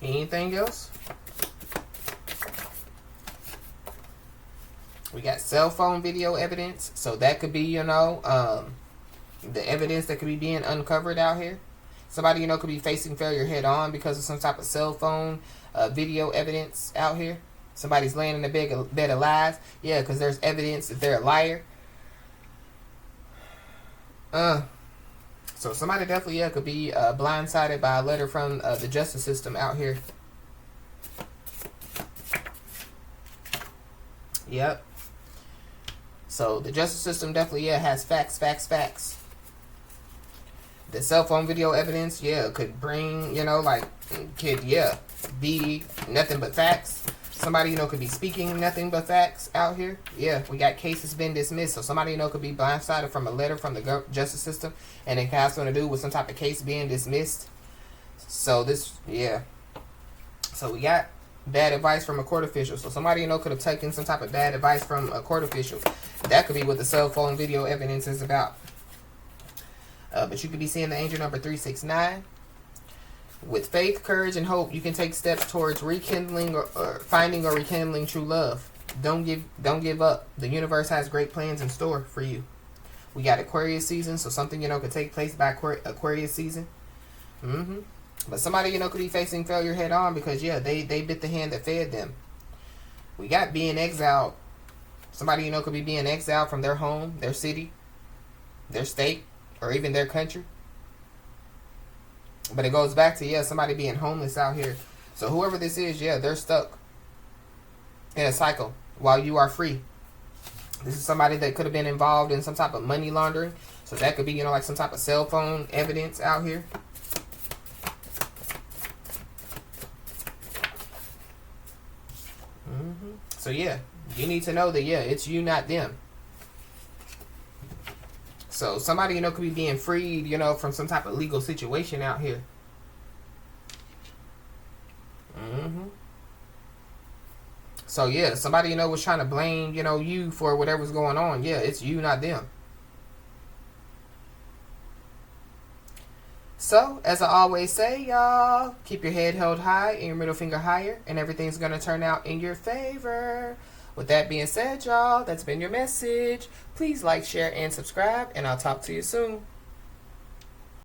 Anything else? We got cell phone video evidence. So that could be, you know, the evidence that could be being uncovered out here. Somebody, you know, could be facing failure head on because of some type of cell phone video evidence out here. Somebody's laying in a bed of lies. Yeah, because there's evidence that they're a liar. So somebody definitely, yeah, could be blindsided by a letter from the justice system out here. Yep. So the justice system definitely, yeah, has facts. The cell phone video evidence, yeah, could bring, you know, like, could, yeah, be nothing but facts. Somebody, you know, could be speaking nothing but facts out here. Yeah, we got cases been dismissed. So somebody, you know, could be blindsided from a letter from the justice system, and it has something to do with some type of case being dismissed. So this, yeah. So we got bad advice from a court official. So somebody, you know, could have taken some type of bad advice from a court official. That could be what the cell phone video evidence is about. But you could be seeing the angel number 369. With faith, courage, and hope, you can take steps towards rekindling or finding or rekindling true love. Don't give up. The universe has great plans in store for you. We got Aquarius season, so something, you know, could take place by Aquarius season. But somebody, you know, could be facing failure head on because, yeah, they bit the hand that fed them. We got being exiled. Somebody, you know, could be being exiled from their home, their city, their state, or even their country. But it goes back to, yeah, somebody being homeless out here. So whoever this is, yeah, they're stuck in a cycle while you are free. This is somebody that could have been involved in some type of money laundering. So that could be, you know, like some type of cell phone evidence out here. So yeah, you need to know that, yeah, it's you, not them. So somebody, you know, could be being freed, you know, from some type of legal situation out here. So yeah, somebody, you know, was trying to blame, you know, you for whatever's going on. Yeah, it's you, not them. So, as I always say, y'all, keep your head held high and your middle finger higher, and everything's going to turn out in your favor. With that being said, y'all, that's been your message. Please like, share, and subscribe, and I'll talk to you soon.